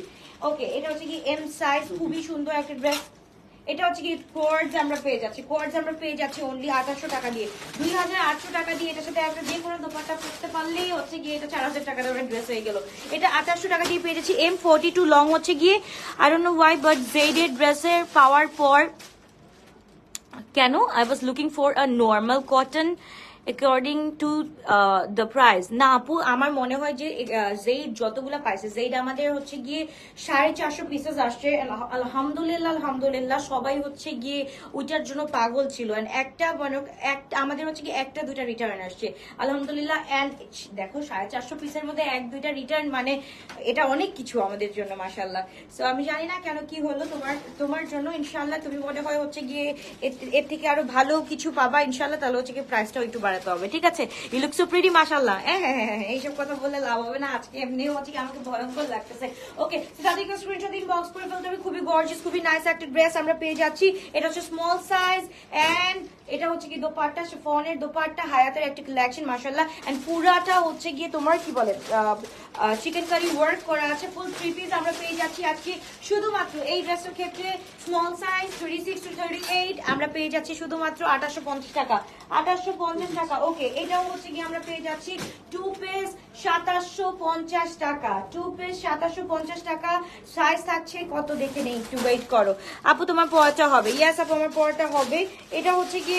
ওকে এটা হচ্ছে কি এম সাইজ, খুবই সুন্দর একটা ড্রেস। এটা হচ্ছে কি কোয়ার্ডস আমরা পেয়ে যাচ্ছি অনলি 2800 টাকা দিয়ে। 2800 টাকা দিয়ে এটার সাথে একটা যে কোনো দোপাট্টা পরতে পারলেই হচ্ছে গিয়ে এটা 4000 টাকা দামের ড্রেস হয়ে গেল। এটা 2800 টাকা দিয়ে পেয়ে যাচ্ছি। M42 লং হচ্ছে গিয়ে I don't know why but jaded ড্রেসের পাওয়ার পর কেন I was looking for a normal cotton according to the price. না আপু, আমার মনে হয় যে যেই যতগুলা পাইছে, যেইটা আমাদের হচ্ছে গিয়ে 450 পিসেস আসছে, আলহামদুলিল্লাহ আলহামদুলিল্লাহ, সবাই হচ্ছে গিয়ে ওইটার জন্য পাগল ছিল। একটা মানে আমাদের হচ্ছে কি একটা দুইটা রিটার্ন আসছে আলহামদুলিল্লাহ। এন্ড দেখো 450 পিসের মধ্যে এক দুইটা রিটার্ন, মানে এটা অনেক কিছু আমাদের জন্য মাশাআল্লাহ। সো আমি জানি না কেন কি হলো তোমার জন্য, ইনশাআল্লাহ তুমি মনে হয় হচ্ছে গিয়ে এর থেকে আরো ভালো কিছু পাবা ইনশাআল্লাহ। তাহলে হচ্ছে কি প্রাইসটাও একটু বাড়াতে হবে, ঠিক আছে? ইউ লুক সো প্রিটি মাশাআল্লাহ। হ্যাঁ, এইসব কথা বললে লাভ হবে না, আজকে এমনিও হচ্ছে কি আমাকে ভয়ঙ্কর লাগতেছে। ওকে, তাদেরকে স্ক্রিনশট ইনবক্স করে ফেলতে হবে। খুবই গর্জিয়াস, খুবই নাইস একটা ড্রেস আমরা পেয়ে যাচ্ছি। এটা হচ্ছে স্মল সাইজ এন্ড এটা হচ্ছে কি দোপাট্টা, শিফনের দোপাট্টা, হায়াতের একটা কালেকশন মাশাআল্লাহ। এন্ড পুরাটা হচ্ছে গিয়ে তোমার কি বলে চিকেন কারি ওয়ার্ক করা আছে। ফুল 3 পিস আমরা পেয়ে যাচ্ছি আজকে শুধুমাত্র এই ড্রেসের ক্ষেত্রে স্মল সাইজ 36 to 38 আমরা পেয়ে যাচ্ছি শুধুমাত্র 2850 টাকা। 2850 টাকা। ওকে, এটাও হচ্ছে কি আমরা পেয়ে যাচ্ছি 2 পিস 2750 টাকা। 2 পিস 2750 টাকা। সাইজ থাকছে কত দেখে নেই, একটু ওয়েট করো আপু, তোমার পড়াটা হবে। ইয়েস আপু, আমার পড়াটা হবে। এটা হচ্ছে কি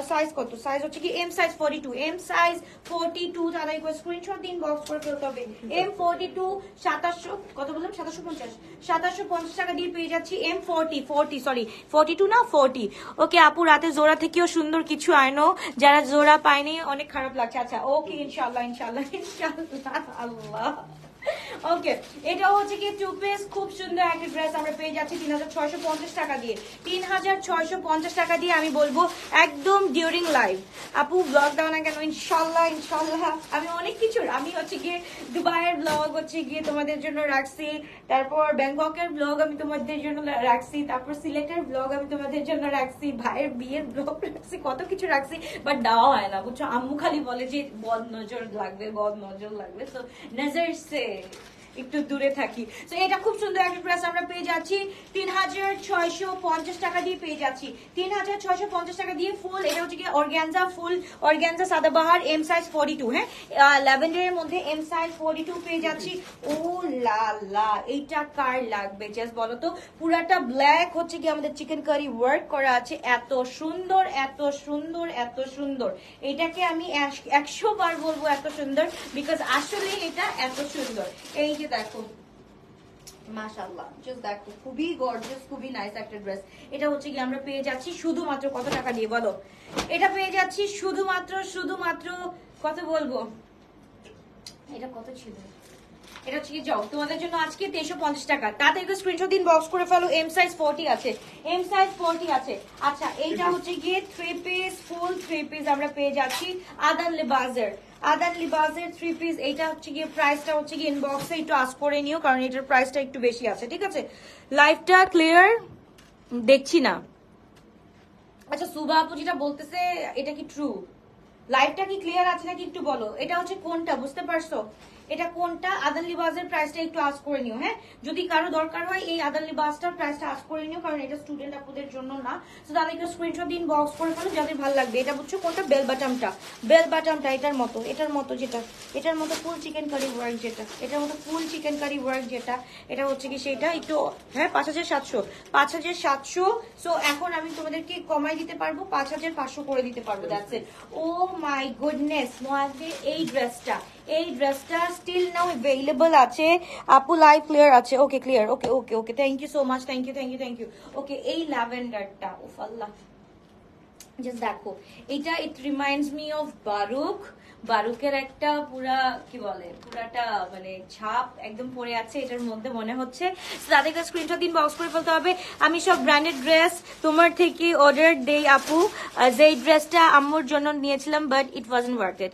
সাইজ কত? সাইজ হচ্ছে কি এম সাইজ 42। এম সাইজ 42 তারা স্ক্রিনশট দিন, বক্স করে ফেলতে হবে। এম 42 2700 কত বললাম? 2750 টাকা দিয়ে পেয়ে যাচ্ছি। এম 40 সরি 42 না 40। ওকে আপু, রাতে জোড়া থেকেও সুন্দর কিছু আনো, যারা জোড়া পায়নি অনেক খারাপ লাগছে। আচ্ছা ওকে, ইনশাআল্লাহ ইনশাআল্লাহ ইনশাআল্লাহ। আল্লাহ। ওকে, এটা হচ্ছে কি 2 পিস খুব সুন্দর একটা ড্রেস আমরা পেয়ে যাচ্ছি 3650 টাকা দিয়ে। 3650 টাকা দিয়ে আমি বলবো একদম ডিউরিং লাইভ। আপু ব্লগ দাও না কেন? ইনশাআল্লাহ ইনশাআল্লাহ। আমি অনেক কিছুর, আমি হচ্ছে গিয়ে দুবাইয়ের ব্লগ হচ্ছে গিয়ে তোমাদের জন্য রাখছি, তারপর ব্যাংককের ব্লগ আমি তোমাদের জন্য রাখছি, তারপর সিলেটের ব্লগ আমি তোমাদের জন্য রাখছি, ভাইয়ের বিয়ের ব্লগ রাখছি, কত কিছু রাখছি, বাট দেওয়া হয় না বুঝছো। আম্মু খালি বলে যে বদ নজর লাগবে, বদ নজর লাগবে, তো নজর সে একটু দূরে থাকি। তো এটা খুব সুন্দর একটা ড্রেস আমরা পেয়ে যাচ্ছি 3650 টাকা দিয়ে পেয়ে যাচ্ছি। 3650 টাকা দিয়ে ফুল, এটা হচ্ছে কি অর্গানজা, ফুল অর্গানজা সাদাবাহার, এম সাইজ 42। হ্যাঁ, ল্যাভেন্ডারের মধ্যে এম সাইজ 42 পেয়ে যাচ্ছি। ও লা লা, এইটা কার লাগবে জাস্ট বলো তো। পুরাটা ব্ল্যাক হচ্ছে কি আমাদের চিকেন কারি ওয়ার্ক করা আছে, এত সুন্দর এত সুন্দর এত সুন্দর। এটাকে আমি 100 বার বলবো এত সুন্দর, বিকজ আসলে এটা এত সুন্দর। এই যে দেখো মাশাআল্লাহ, জাস্ট দেখো, খুবই গর্জিয়াস, খুবই নাইস একটা ড্রেস। এটা হচ্ছে কি আমরা পেয়ে যাচ্ছি শুধুমাত্র কত টাকা দিয়ে বলো? এটা পেয়ে যাচ্ছি শুধুমাত্র কত বলবো, এটা কত ছিল? এটা হচ্ছে কি যাও তোমাদের জন্য আজকে 2350 টাকা। তাদেরকে স্ক্রিনশট দিন, বক্স করে ফেলো। এম সাইজ 40 আছে, এম সাইজ 40 আছে। আচ্ছা, এইটা হচ্ছে গিয়ে 3 পিস, ফুল 3 পিস আমরা পেয়ে যাচ্ছি আদান লিবাজের। আদান লিবাজের 3 পিস। এইটা হচ্ছে গিয়ে প্রাইসটা হচ্ছে গিয়ে ইনবক্সে একটু আস্ক করে নিও, কারণ এটার প্রাইসটা একটু বেশি আছে, ঠিক আছে? লাইভটা ক্লিয়ার দেখছি না। আচ্ছা, সুবা আপু যেটা বলতেছে এটা কি ট্রু? লাইভটা কি ক্লিয়ার আছে নাকি একটু বলো। এটা হচ্ছে কোনটা, বুঝতে পারছো? এটা কোনটা? আদান লিবাজের প্রাইসটা একটু আস্ক করে নিও। হ্যাঁ, যদি কারো দরকার হয় এই আদান লিবাজটার প্রাইসটা আস্ক করে নিও, কারণ এটা স্টুডেন্ট আপুদের জন্য না। তো তাদেরকে স্ক্রিনশট দিন, বক্স করে ফেলো যাদের ভালো লাগবে। এটা বুঝছো কোনটা? বেল বাটামটা, বেল বাটামটা এটার মতো যেটা, এটার মতো ফুল চিকেন কারি ওয়ার্ক যেটা, এটার মতো ফুল চিকেন কারি ওয়ার্ক যেটা, এটা হচ্ছে কি সেটা একটু। হ্যাঁ, 5700। সো এখন আমি তোমাদেরকে কমাই দিতে পারবো, 5500 করে দিতে পারবো। That's it. O my goodness, এই ড্রেসটা স্টিল নাও অ্যাভেলেবল আছে আপু। লাইভ ক্লিয়ার আছে? Okay clear. Okay okay okay, thank you so much, thank you. Okay, এই ল্যাভেন্ডারটা, উফ আল্লাহ, জাস্ট দেখো এটা, ইট রিমাইন্ডস মি অফ বারুকের একটা পুরা কি বলে, পুরাটা মানে ছাপ একদম পড়ে আছে এটার মধ্যে মনে হচ্ছে। তাদেরকে স্ক্রিনশট দিন, বক্স করে ফেলতে হবে। আমি সব ব্র্যান্ডেড ড্রেস তোমার থেকে অর্ডার দেই আপু। যেই ড্রেসটা আম্মুর জন্য নিয়েছিলাম, but it wasn't worth it.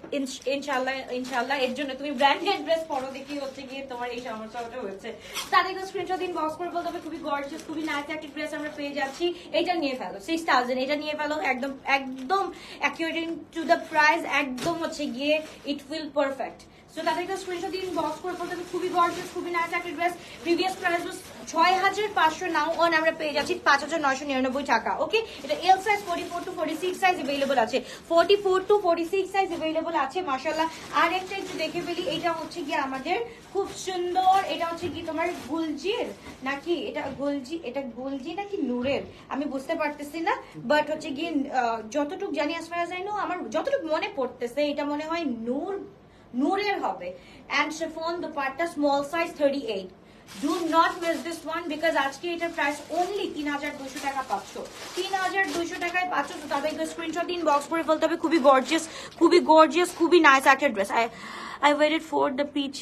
ইনশাআল্লাহ এর জন্য তুমি ব্র্যান্ডেড ড্রেস পরো দেখি হচ্ছে গিয়ে তোমার এই সমস্যাটা হয়েছে। তাদেরকে স্ক্রিনশট দিন, বক্স করে ফেলতে হবে। খুবই গর্জিয়াস, খুবই নাইস একটা ড্রেস আমরা পেয়ে যাচ্ছি। এটা নিয়ে ফেলো 6000, এটা নিয়ে ফেলো একদম অ্যাকুরেট টু দ্য প্রাইস, একদম হচ্ছে গিয়ে ইট উইল পারফেক্ট। সো তাদেরকে স্ক্রিনশট দিন, বক্স করে ফেলতে হবে। খুবই গর্জিয়াস, খুবই নাইস একটা dress. Previous price 6500, now on আমরা পেয়ে যাচ্ছি 5999 টাকা। ওকে, এটা এল সাইজ 44 to 46 সাইজ अवेलेबल আছে, 44 to 46 সাইজ अवेलेबल আছে মাশাআল্লাহ। আর একটা একটু দেখে ফেলি, এটা হচ্ছে কি আমাদের খুব সুন্দর, এটা হচ্ছে কি তোমার গুলজির নাকি এটা গুলজি, এটা গুলজি নাকি নূরের আমি বুঝতে পারতেছি না, বাট হচ্ছে কি যতটুকু জানি as far as I know, আমার যতটুকু মনে পড়তেছে এটা মনে হয় নূরের হবে। And chiffon dupatta small size 38। Do not miss this one because আজকে এটার প্রাইস অনলি 3200 টাকা পাচ্ছ, 3200 টাকায় পাচ্ছ। তো তাদেরকে স্ক্রিনশট দিন, বক্স করে ফেলতে হবে। খুবই গর্জিয়াস, খুবই গর্জিয়াস, খুবই নাইস একটা dress. I waited for the peach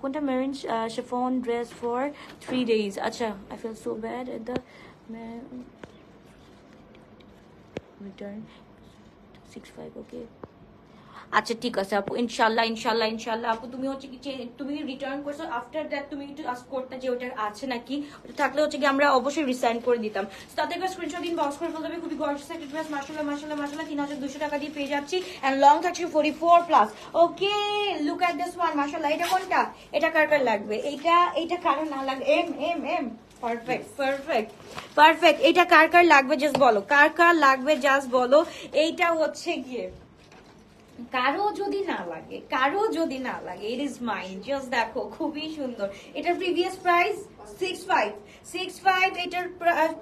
কোনটা maroon chiffon dress for 3 days। আচ্ছা, I feel so bad at the return 65। okay, আচ্ছা ঠিক আছে আপু, ইনশাল্লাহ ইনশাল্লাহ ইনশাল্লাহ। আপু তুমি হচ্ছে কি তুমি রিটার্ন করছো, আফটার দ্যাট তুমি একটু আস্ক করতে যে ওটা আছে নাকি, ওটা থাকলে হচ্ছে কি আমরা অবশ্যই রিসাইন করে দিতাম। তাতে একটা স্ক্রিনশট দিন, বক্স করে ফেলতে হবে। খুবই গর্জিয়াস একটা ড্রেস মাশাআল্লাহ মাশাআল্লাহ মাশাআল্লাহ, 3200 টাকা দিয়ে পেয়ে যাচ্ছি। এন্ড লং থাকছে 44 plus. Okay, look at this one মাশাআল্লাহ। এটা কোনটা, এটা কার কার লাগবে, এইটা কারো না লাগবে, M M M perfect perfect perfect. এটা কার কার লাগবে জাস্ট বলো, কার কার লাগবে জাস্ট বলো। এইটা হচ্ছে গিয়ে কারো যদি না লাগে, কারো যদি না লাগে, ইট ইজ মাইন। জাস্ট দেখো খুবই সুন্দর। এটার প্রিভিয়াস প্রাইস 65। এটার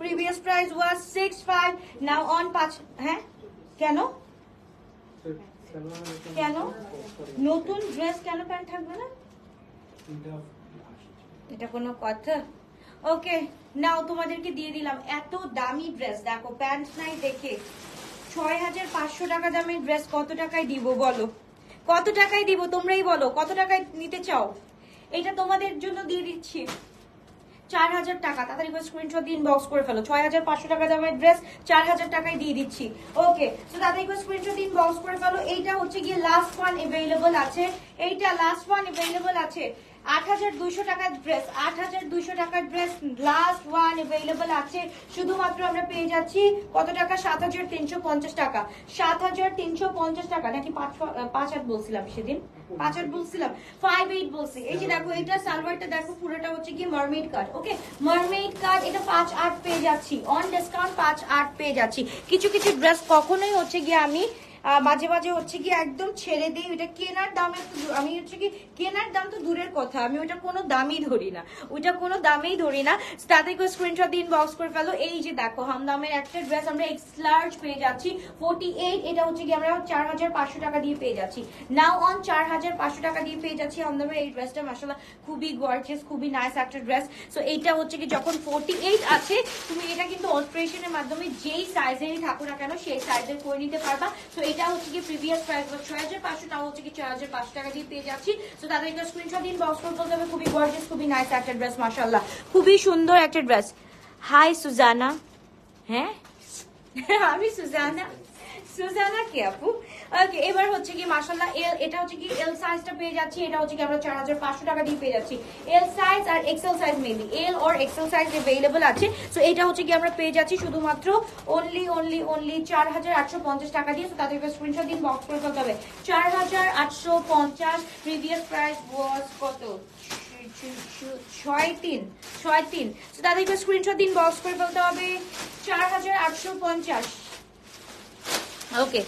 previous price was 65, now on 5। হ্যাঁ কেন কেন নতুন ড্রেস কেন প্যান্ট থাকবে না, এটা কোনো কথা? ওকে, নাও তোমাদেরকে দিয়ে দিলাম এত দামি ড্রেস। দেখো প্যান্ট নাই দেখে 6500 টাকা দামের ড্রেস কত টাকায় দিব বলো, কত টাকায় দিব তোমরাই বলো, কত টাকায় নিতে চাও? এটা তোমাদের জন্য দিয়ে দিচ্ছি 4000 টাকা। তাড়াতাড়ি করে স্ক্রিনশট দিন, বক্স করে ফেলো। 6500 টাকা দামের ড্রেস 4000 টাকায় দিয়ে দিচ্ছি। ওকে, সো তাড়াতাড়ি করে স্ক্রিনশট দিন, বক্স করে ফেলো। এইটা হচ্ছে গিয়ে লাস্ট ওয়ান अवेलेबल আছে, এইটা লাস্ট ওয়ান अवेलेबल আছে। 8200 টাকার ড্রেস, 8200 টাকার ড্রেস লাস্ট ওয়ান अवेलेबल আছে। শুধুমাত্র আমরা পেয়ে যাচ্ছি কত টাকা, 7350 টাকা। 7350 টাকা নাকি 5 বলছিলাম সেদিন, 5 বলছিলাম, 58 বলছি। এই যে দেখো এটা সালোয়ারটা দেখো, পুরোটা হচ্ছে কি মারমেড কাট। ওকে, মারমেড কাট, এটা 5/8 পেয়ে যাচ্ছি অন ডিসকাউন্ট, 5/8 পেয়ে যাচ্ছি। কিছু কিছু ড্রেস কখনোই হচ্ছে গিয়ে আমি মাঝে মাঝে হচ্ছে কি একদম ছেড়ে দিই, ওইটা কেনার দাম আমি হচ্ছে কি কেনার দাম তো দূরের কথা, আমি ওইটা কোনো দামই ধরি না, ওইটা কোনো দামেই ধরি না। তাতে করে স্ক্রিনশট দিন, বক্স করে ফেলো। এই যে দেখো হামদামের একটা ড্রেস আমরা এক্স লার্জ পেয়ে যাচ্ছি 48। এটা হচ্ছে কি আমরা 4500 টাকা দিয়ে পেয়ে যাচ্ছি, নাও অন 4500 টাকা দিয়ে পেয়ে যাচ্ছি হামদামের এই ড্রেসটা। মাশাআল্লাহ খুবই গর্জিয়াস, খুবই নাইস একটা ড্রেস। সো এইটা হচ্ছে কি যখন 48 আছে, তুমি এটা কিন্তু অল্টারেশনের মাধ্যমে যেই সাইজেরই থাকো না কেন সেই সাইজের করে নিতে পারবা। তো এটা হচ্ছে কি প্রিভিয়াস প্রাইস 6500, তাও হচ্ছে কি 4500 টাকা দিয়ে পেয়ে যাচ্ছি। তো তাদের একটা স্ক্রিনশট দিন, বক্স করে বলতে হবে। খুবই গর্জিয়াস, খুবই নাইস একটা ড্রেস মাশাআল্লাহ, খুবই সুন্দর একটা ড্রেস। হাই সুজানা, হ্যাঁ আমি সুজানা, সুজানা কে আপু? ওকে, এবার হচ্ছে কি মাশাআল্লাহ এল, এটা হচ্ছে কি এল সাইজটা পেয়ে যাচ্ছি। এটা হচ্ছে কি আমরা 4500 টাকা দিয়ে পেয়ে যাচ্ছি। এল সাইজ আর XL size, maybe L or XL size available আছে। সো এটা হচ্ছে কি আমরা পেয়ে যাচ্ছি শুধুমাত্র অনলি 4850 টাকা দিয়ে। তো তাদেরকে স্ক্রিনশট দিন, বক্স করে ফেলতে হবে। 4850, প্রিভিয়াস প্রাইস ওয়াজ কত, 63। তো তাদেরকে স্ক্রিনশট দিন, বক্স করে ফেলতে হবে। 4850। ওকে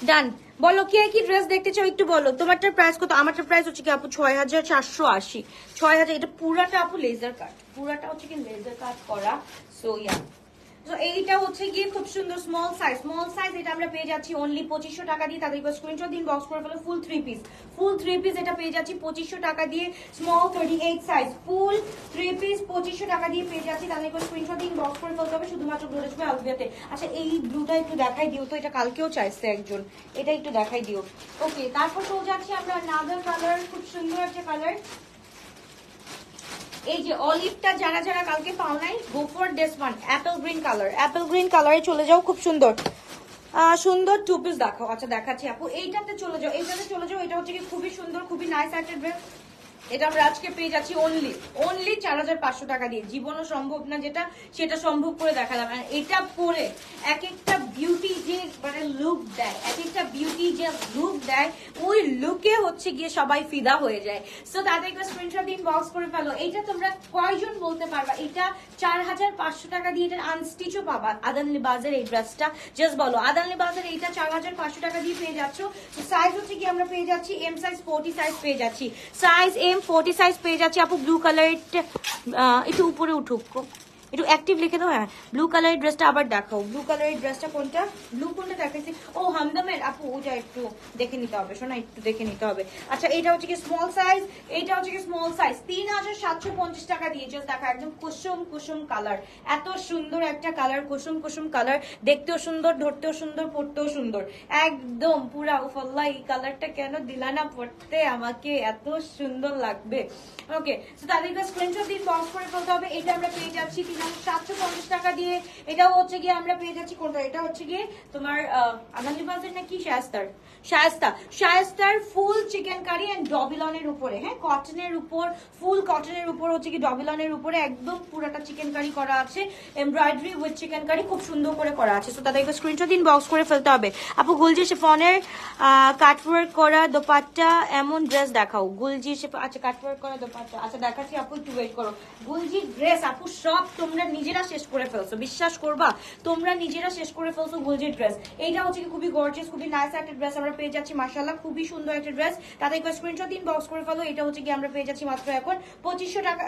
ডান। বলো কে কি ড্রেস দেখতে চাও একটু বলো। তোমারটার প্রাইস কত? আমারটার প্রাইস হচ্ছে কি আপু 6480। 6000। এটা পুরাটা আপু লেজার কাট, পুরাটা হচ্ছে কি লেজার কাট করা। সো ইয়া, তো এইটা হচ্ছে গিয়ে খুব সুন্দর স্মল সাইজ। এটা আমরা পেয়ে যাচ্ছি অনলি 2500 টাকা দিয়ে। তাদের স্ক্রিনশট দিন, বক্স করে ফেলো। ফুল থ্রি পিস এটা পেয়ে যাচ্ছি 2500 টাকা দিয়ে। স্মল 38 সাইজ, ফুল 3 পিস 2500 টাকা দিয়ে পেয়ে যাচ্ছি। তাদের স্ক্রিনশট দিন, বক্স করে ফেলতে হবে শুধুমাত্র গ্লোরাস বাই আলভিয়াতে। আচ্ছা এই ব্লুটা একটু দেখাই দিও তো, এটা কালকেও চাইছে একজন, এটা একটু দেখাই দিও। ওকে, তারপর চলে যাচ্ছি আমরা নাদার কালার, খুব সুন্দর একটা কালার। এই যে অলিভটা যারা যারা কালকে পাও নাই, go for this one, Apple green কালারে চলে যাও। খুব সুন্দর সুন্দর 2 পিস দেখাও। আচ্ছা দেখাচ্ছি আপু, এইটাতে চলে যাও। এটা হচ্ছে কি খুবই সুন্দর, খুবই নাইস একটা ড্রেস। এটা আমরা আজকে পেয়ে যাচ্ছি অনলি 4500 টাকা দিয়ে। জীবনও সম্ভব না যেটা, সেটা সম্ভব করে দেখালাম। আর এটা পরে এক একটা বিউটি যে মানে লুক দেয়, এক একটা বিউটি যে লুক দেয়, ওই লুকে হচ্ছে গিয়ে সবাই ফিদা হয়ে যায়। সো তাদেরকে স্ক্রিনশট ইনবক্স করে ফেলো। এইটা তোমরা কয়জন বলতে পারবা এটা 4500 টাকা দিয়ে এটা আনস্টিচও পাবা? আদান লিবাজের এই ড্রেসটা জাস্ট বলো। আদান লিবাজের এইটা 4500 টাকা দিয়ে পেয়ে যাচ্ছ। সাইজ হচ্ছে কি আমরা পেয়ে যাচ্ছি এম সাইজ 40 সাইজ পেয়ে যাচ্ছি। সাইজ এম 40 সাইজ পেয়ে যাচ্ছি আপু। ব্লু কালার একটু উপরে উঠুক, একটু অ্যাক্টিভ লিখে দাও। হ্যাঁ, ব্লু কালারের ড্রেসটা আবার দেখাও। ব্লু কালারের ড্রেসটা কোনটা? ব্লু কোনটা দেখাইছি? ও হামদমের আপু, ওটা একটু দেখে নিতে হবে শোনা, একটু দেখে নিতে হবে। আচ্ছা এটা হচ্ছে কি স্মল সাইজ, এটা হচ্ছে কি স্মল সাইজ 3750 টাকা দিয়ে। জাস্ট দেখো একদম কুসুম কুসুম কালার, এত সুন্দর একটা কালার, কুসুম কুসুম কালার, দেখতেও সুন্দর, ধরতেও সুন্দর, পড়তেও সুন্দর, একদম পুরা উফাল্লাহ। এই কালারটা কেন দিলা না পড়তে, আমাকে এত সুন্দর লাগবে। ওকে, তো তাদেরকে স্ক্রিনশট দিয়ে বক্স করে ফেলতে হবে। এটা আমরা পেয়ে যাচ্ছি 3750 টাকা দিয়ে। এটাও হচ্ছে গিয়ে আমরা পেয়ে যাচ্ছি কোনটা? এটা হচ্ছে গিয়ে তোমার আদান লিবাজের নাকি শায়েস্তার ফুল চিকেন কারি এন্ড ডবিলনের উপরে, হ্যাঁ কটনের উপর, ফুল কটনের উপর হচ্ছে কি ডবিলনের উপরে একদম পুরাটা চিকেন কারি করা আছে, এমব্রয়ডারি উইথ চিকেন কারি খুব সুন্দর করে করা আছে। তো তাদেরকে স্ক্রিনশট দিন বক্স করে ফেলতে হবে। আপু গুলজি শিফনের কাটওয়ার্ক করা দোপাট্টা এমন ড্রেস দেখাও। গুলজি আচ্ছা কাটওয়ার্ক করা দোপাট্টা আচ্ছা দেখাচ্ছি আপু, একটু ওয়েট করো। গুলজি ড্রেস আপু সব তোমরা নিজেরা শেষ করে ফেলছো, বিশ্বাস করবা তোমরা নিজেরা শেষ করে ফেলছো গুলজির ড্রেস। এইটা হচ্ছে কি খুবই গর্জিয়াস, খুবই নাইস একটা ড্রেস আমরা পেয়ে যাচ্ছি। মাশাআল্লাহ খুবই সুন্দর একটা ড্রেস। তাদেরকে স্ক্রিনশট দিন বক্স করে ফেলো। এটা হচ্ছে কি আমরা পেয়ে যাচ্ছি মাত্র এখন 2500 টাকা,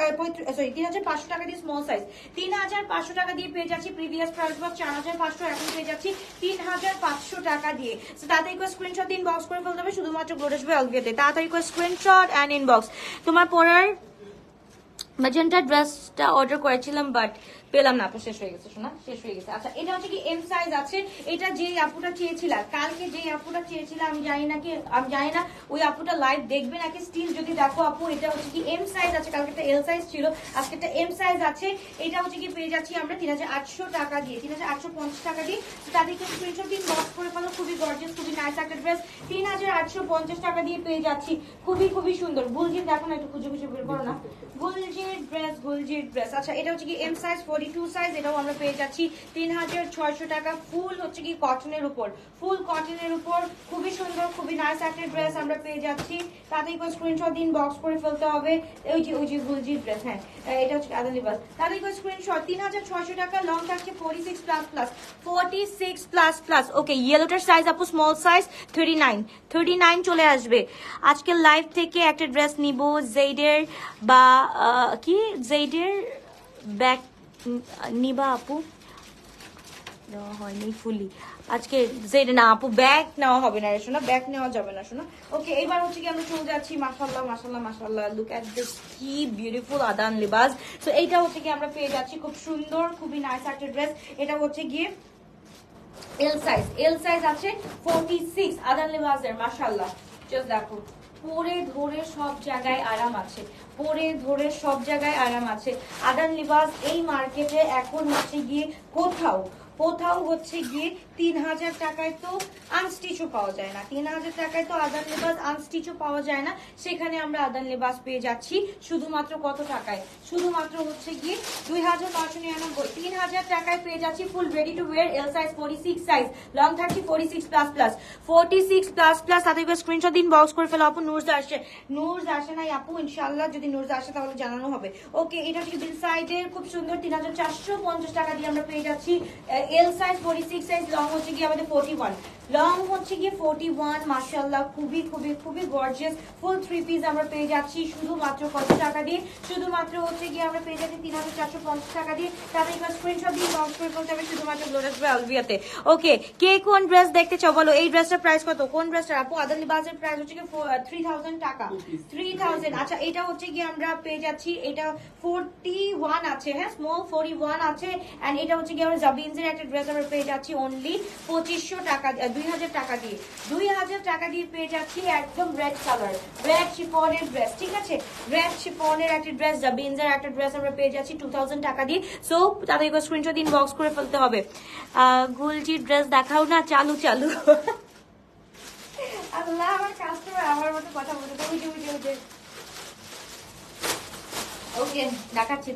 সরি 3500 টাকা দিয়ে স্মল সাইজ। 3500 টাকা দিয়ে পেয়ে যাচ্ছি। প্রিভিয়াস প্রাইস was 4500, এখন পেয়ে যাচ্ছি 3500 টাকা দিয়ে। তো তাদেরকে স্ক্রিনশট দিন বক্স করে ফেলতে হবে শুধুমাত্র গ্লোরিয়াস বাই অলভিয়াতে। তাড়াতাড়ি করে স্ক্রিনশট এন্ড ইনবক্স। তোমার পরার ম্যাজেন্টা ড্রেসটা অর্ডার করেছিলাম বাট পেলাম না আপু, শেষ হয়ে গেছে শোনা, শেষ হয়ে গেছে। আচ্ছা এটা হচ্ছে কি এম সাইজ আছে। এটা যে আপুটা চেয়েছিল কালকে, যে আপুটা চেয়েছিল আমি জানি না ওই আপুটা লাইভ দেখবে নাকি স্টিল যদি দেখো আপু। এটা হচ্ছে কি এম সাইজ আছে, কালকে একটা এল সাইজ ছিল, আজকে একটা এম সাইজ আছে। এটা হচ্ছে কি পেয়ে যাচ্ছি আমরা 3800 টাকা দিয়ে, 3850 টাকা দিয়ে। তাদেরকে স্ক্রিনশট দিন বক্স করে ফেলো। খুবই গর্জিয়াস, খুবই নাইস একটা ড্রেস 3850 টাকা দিয়ে পেয়ে যাচ্ছি। খুবই খুবই সুন্দর। গুলজির দেখো না, একটু খুঁজে খুঁজে বের করো না। গুলজির ড্রেস আচ্ছা এটা হচ্ছে কি এম সাইজ 42 সাইজ। এটাও আমরা পেয়ে যাচ্ছি 3600 টাকা। ফুল হচ্ছে কি কটনের উপর, ফুল কটনের উপর খুবই সুন্দর, খুবই নাইস একটা ড্রেস আমরা পেয়ে যাচ্ছি। তাদের স্ক্রিনশট দিন বক্স করে ফেলতে হবে। ওই যে গুলজির ড্রেস, হ্যাঁ এটা হচ্ছে আদান লিবাস। তাদের স্ক্রিনশট 3600 টাকা। লং থাকছে 46 প্লাস প্লাস, 46 প্লাস প্লাস। ওকে ইয়েলোটার সাইজ আপু স্মল সাইজ 39 চলে আসবে। আজকে লাইভ থেকে একটা ড্রেস নিব জেইডের বা কি জেইডের ব্যাক নিবা আপু? নেওয়া হয়নি ফুলি আজকে জেড না আপু, ব্যাগ নেওয়া হবে না রে শোনা, ব্যাগ নেওয়া যাবে না শোনা। ওকে এবার হচ্ছে কি আমরা চলে যাচ্ছি। মাশাআল্লাহ মাশাআল্লাহ মাশাআল্লাহ, লুক এট দিস কি বিউটিফুল আদান লিবাস। সো এইটা হচ্ছে কি আমরা পেয়ে যাচ্ছি খুব সুন্দর, খুবই নাইস একটা ড্রেস। এটা হচ্ছে গিয়ে এল সাইজ আছে 46 আদান লিবাসের। মাশাআল্লাহ জাস্ট দেখো পরে ধরে সব জায়গায় আরাম আছে, পরে ধরে সব জায়গায় আরাম আছে। আদান লিবাস এই মার্কেটে এখন হচ্ছে গিয়ে কোথাও হচ্ছে গিয়ে 3000 টাকায় তো আনস্টিচও পাওয়া যায় না, 3000 টাকায় তো আদান লিবাস আনস্টিচও পাওয়া যায় না। সেখানে আমরা আদান লিবাস পেয়ে যাচ্ছি শুধুমাত্র কত টাকায়? শুধুমাত্র হচ্ছে গিয়ে 2999। 3000 টাকায় পেয়ে যাচ্ছি full ready to wire L size 46 size, long থাকছে 46 প্লাস প্লাস, 46 প্লাস প্লাস। তাদের স্ক্রিনশট দিন বক্স করে ফেলো আপু। নূরজ আসে নাই আপু, ইনশাআল্লাহ যদি নূরজ আসে তাহলে জানানো হবে। ওকে এটা হচ্ছে বিল সাইডের খুব সুন্দর 3450 টাকা দিয়ে আমরা পেয়ে যাচ্ছি। এল সাইজ 46 সাইজ, লং হচ্ছে গিয়ে আমাদের 41, লং হচ্ছে গিয়ে 41। মাশাআল্লাহ খুবই খুবই খুবই গর্জিয়াস ফুল 3 পিস আমরা পেয়ে যাচ্ছি শুধুমাত্র কত টাকা দিয়ে? শুধুমাত্র হচ্ছে গিয়ে আমরা পেয়ে যাচ্ছি 3450 টাকা দিয়ে। তাদের একটা স্ক্রিনশট দিয়ে বক্স করে ফেলতে হবে শুধুমাত্র গ্লোরিয়াস বাই অলভিয়াতে। ওকে কে কোন ড্রেস দেখতে চাও বলো? এই ড্রেসটার প্রাইস কত? কোন ড্রেসটার আপু? আদান লিবাসের প্রাইস হচ্ছে গিয়ে 3000 টাকা, 3000। আচ্ছা এটা হচ্ছে গিয়ে আমরা পেয়ে যাচ্ছি, এটা 41 আছে, হ্যাঁ স্মল 41 আছে। এন্ড এটা হচ্ছে গিয়ে আমরা জাবিনজের একটা ড্রেস আমরা পেয়ে যাচ্ছি অনলি 2500 টাকা, 2000 টাকা দিয়ে, 2000 টাকা দিয়ে পেয়ে যাচ্ছি একদম রেড কালার, রেড শিফনের ড্রেস। ঠিক আছে রেড শিফনের একটা ড্রেস, জাবিনজের একটা ড্রেস আমরা পেয়ে যাচ্ছি 2000 টাকা দিয়ে। সো তাদের স্ক্রিনশট দিন বক্স করে ফেলতে হবে। গুলজির ড্রেস দেখাও না, চালু আল্লাহ আমার কাস্টমার আমার মতো কথা বলতে। যে দেখাচ্ছি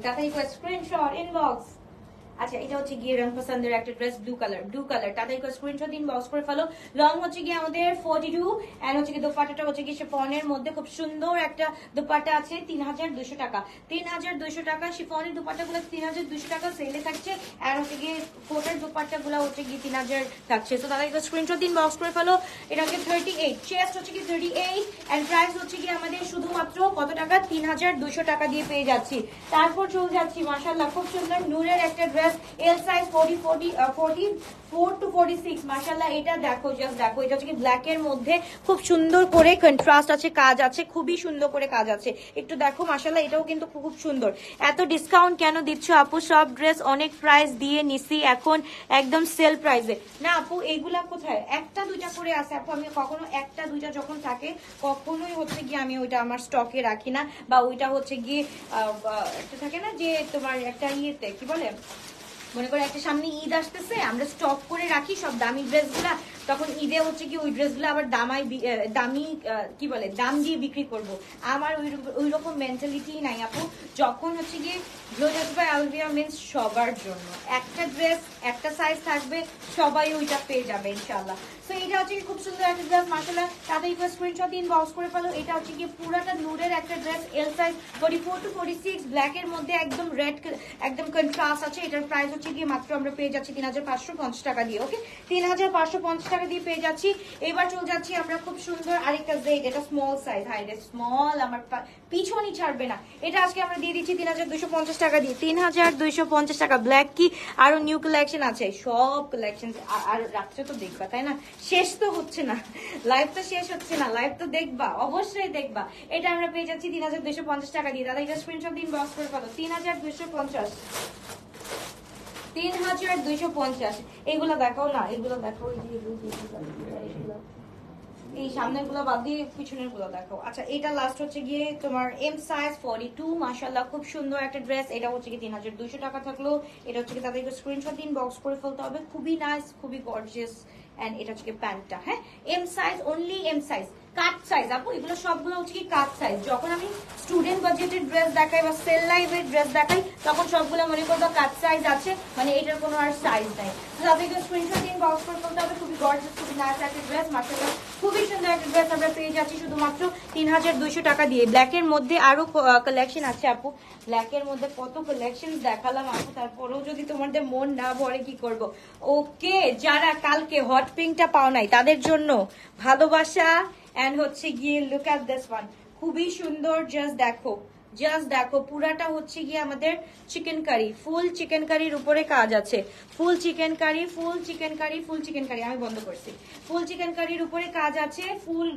তাড়াতাড়ি করে স্ক্রিনশট ইনবক্স। আচ্ছা এটা হচ্ছে গিয়ে রং পছন্দের একটা ড্রেস, ব্লু কালার তাড়াতাড়ি করে স্ক্রিনশট ইনবক্স করে ফেলো। লং হচ্ছে গিয়ে আমাদের 42 এন্ড হচ্ছে গিয়ে দোপাট্টাটা হচ্ছে গিয়ে শিফনের মধ্যে খুব সুন্দর একটা দোপাট্টা আছে 3200 টাকা। 3200 টাকা শিফনের দোপাট্টাগুলো 3200 টাকা সেলে থাকছে, আর হচ্ছে গিয়ে কোটের দোপাট্টাগুলো হচ্ছে গিয়ে 3000 থাকছে। তো তাড়াতাড়ি করে স্ক্রিনশট ইনবক্স করে ফেলো। এটা হচ্ছে 38, চেস্ট হচ্ছে কি 38 এন্ড প্রাইস হচ্ছে কি আমাদের শুধুমাত্র কত টাকা, 3200 টাকা দিয়ে পেয়ে যাচ্ছি। তারপর চলে যাচ্ছি মাশাআল্লাহ খুব সুন্দর নূরের একটা ড্রেস, এল সাইজ 44 to 46। মাশাআল্লাহ এটা দেখো, জাস্ট দেখো, এটা হচ্ছে কি ব্ল্যাক এর মধ্যে খুব সুন্দর করে কন্ট্রাস্ট আছে, কাজ আছে, খুবই সুন্দর করে কাজ আছে। একটু দেখো মাশাআল্লাহ এটাও কিন্তু খুব সুন্দর। এত ডিসকাউন্ট কেন দিচ্ছ আপু? সব ড্রেস অনেক প্রাইস দিয়ে নিছি এখন একদম সেল প্রাইসে। না আপু এইগুলা কোথায়, একটা দুইটা করে আছে আপু, আমি কখনো একটা দুইটা যখন থাকে কখনোই হচ্ছে গিয়ে আমি ওইটা আমার স্টকে রাখি না, বা ওইটা হচ্ছে গিয়ে একটা থাকে না যে তোমার একটা ইয়েতে কি বলে, মনে করে একটা সামনে ঈদ আসতেছে আমরা স্টক করে রাখি সব দামি ড্রেসগুলা, তখন ঈদে হচ্ছে কি ওই ড্রেসগুলো আবার দামি কি বলে দাম দিয়ে বিক্রি করব। আমার ওই রকম মেন্টালিটি নাই আপু। যখন হচ্ছে গিয়ে গ্লোজাস বাই আলভিয়া মিন্স সবার জন্য একটা ড্রেস একটা সাইজ থাকবে, সবাই ওইটা পেয়ে যাবে ইনশাআল্লাহ। তো এটা হচ্ছে খুব সুন্দর একটা ড্রেস মাশাআল্লাহ, তাদের স্ক্রিনশট ইনবক্স করে ফেলো। এটা হচ্ছে কি পুরাটা নূরের একটা dress, L size 44 to 46, black এর মধ্যে একদম রেড একদম কন্ট্রাস্ট আছে। এটার প্রাইস হচ্ছে কি মাত্র আমরা পেয়ে যাচ্ছি 3550 টাকা দিয়ে। ওকে 3550 টাকা দিয়ে পেয়ে যাচ্ছি। এবার চলে যাচ্ছি আমরা খুব সুন্দর আরেকটা জেড, এটা স্মল সাইজ, হাই রে স্মল, আমার পিছনই ছাড়বে না। এটা আজকে আমরা দিয়ে দিচ্ছি 3250 টাকা দিয়ে, 3250 টাকা। ব্ল্যাক কি আরো নিউ কালেকশন আছে, সব কালেকশন আর রাত্রে তো দেখবা তাই না, শেষ তো হচ্ছে না, লাইভ তো শেষ হচ্ছে না, লাইভ তো দেখবা, অবশ্যই দেখবা। এটা আমরা পেয়ে যাচ্ছি 3250 টাকা দিয়ে। দাদা এটা স্ক্রিনশট দিন, বক্স করে ফেলো। 3250, 3250। এগুলো দেখাও না, এগুলো দেখো, এই সামনের গুলো বাদ দিয়ে পিছনের গুলো দেখো। আচ্ছা এটা লাস্ট হচ্ছে গিয়ে তোমার এম সাইজ 42, মাশাআল্লাহ খুব সুন্দর একটা ড্রেস। এটা হচ্ছে কি 3200 টাকা থাকলো। এটা হচ্ছে কি তাদেরকে স্ক্রিনশট দিন, বক্স করে ফেলতে হবে। খুবই নাইস, খুবই গর্জিয়াস। এন্ড এটা হচ্ছে প্যান্টটা, হ্যাঁ M size, only M size, cut size আপু। এগুলো সবগুলো হচ্ছে কি কাট সাইজ। যখন আমি স্টুডেন্ট বাজেটের ড্রেস দেখাই বা সেল লাইভের ড্রেস দেখাই তখন সবগুলো মনে করবো কাট সাইজ আছে, মানে এটার কোনো আর সাইজ নাই। তো তাদেরকে স্ক্রিনশট দিন, বক্স করে ফেলতে হবে। খুবই গর্জিয়াস, খুবই নাইস একটা ড্রেস মাশাআল্লাহ, খুবই সুন্দর একটা ড্রেস আমরা পেয়ে যাচ্ছি শুধুমাত্র 3200 টাকা দিয়ে। ব্ল্যাকের মধ্যে আরো কালেকশন আছে আপু, ব্ল্যাকের মধ্যে কত কালেকশন দেখালাম আপু, তারপরেও যদি তোমাদের মন না ভরে কি করব। ওকে যারা কালকে হট পিঙ্কটা পাও নাই তাদের জন্য ভালোবাসা। এন্ড হচ্ছে গিয়ে লুক এট দিস ওয়ান, খুবই সুন্দর। জাস্ট দেখো পুরাটা হচ্ছে গিয়ে আমাদের চিকেন কারি, ফুল চিকেন কারির উপরে কাজ আছে, full chicken curry, full chicken curry, full chicken curry, আমি বন্ধ করছি, ফুল চিকেন কারির উপরে কাজ আছে, ফুল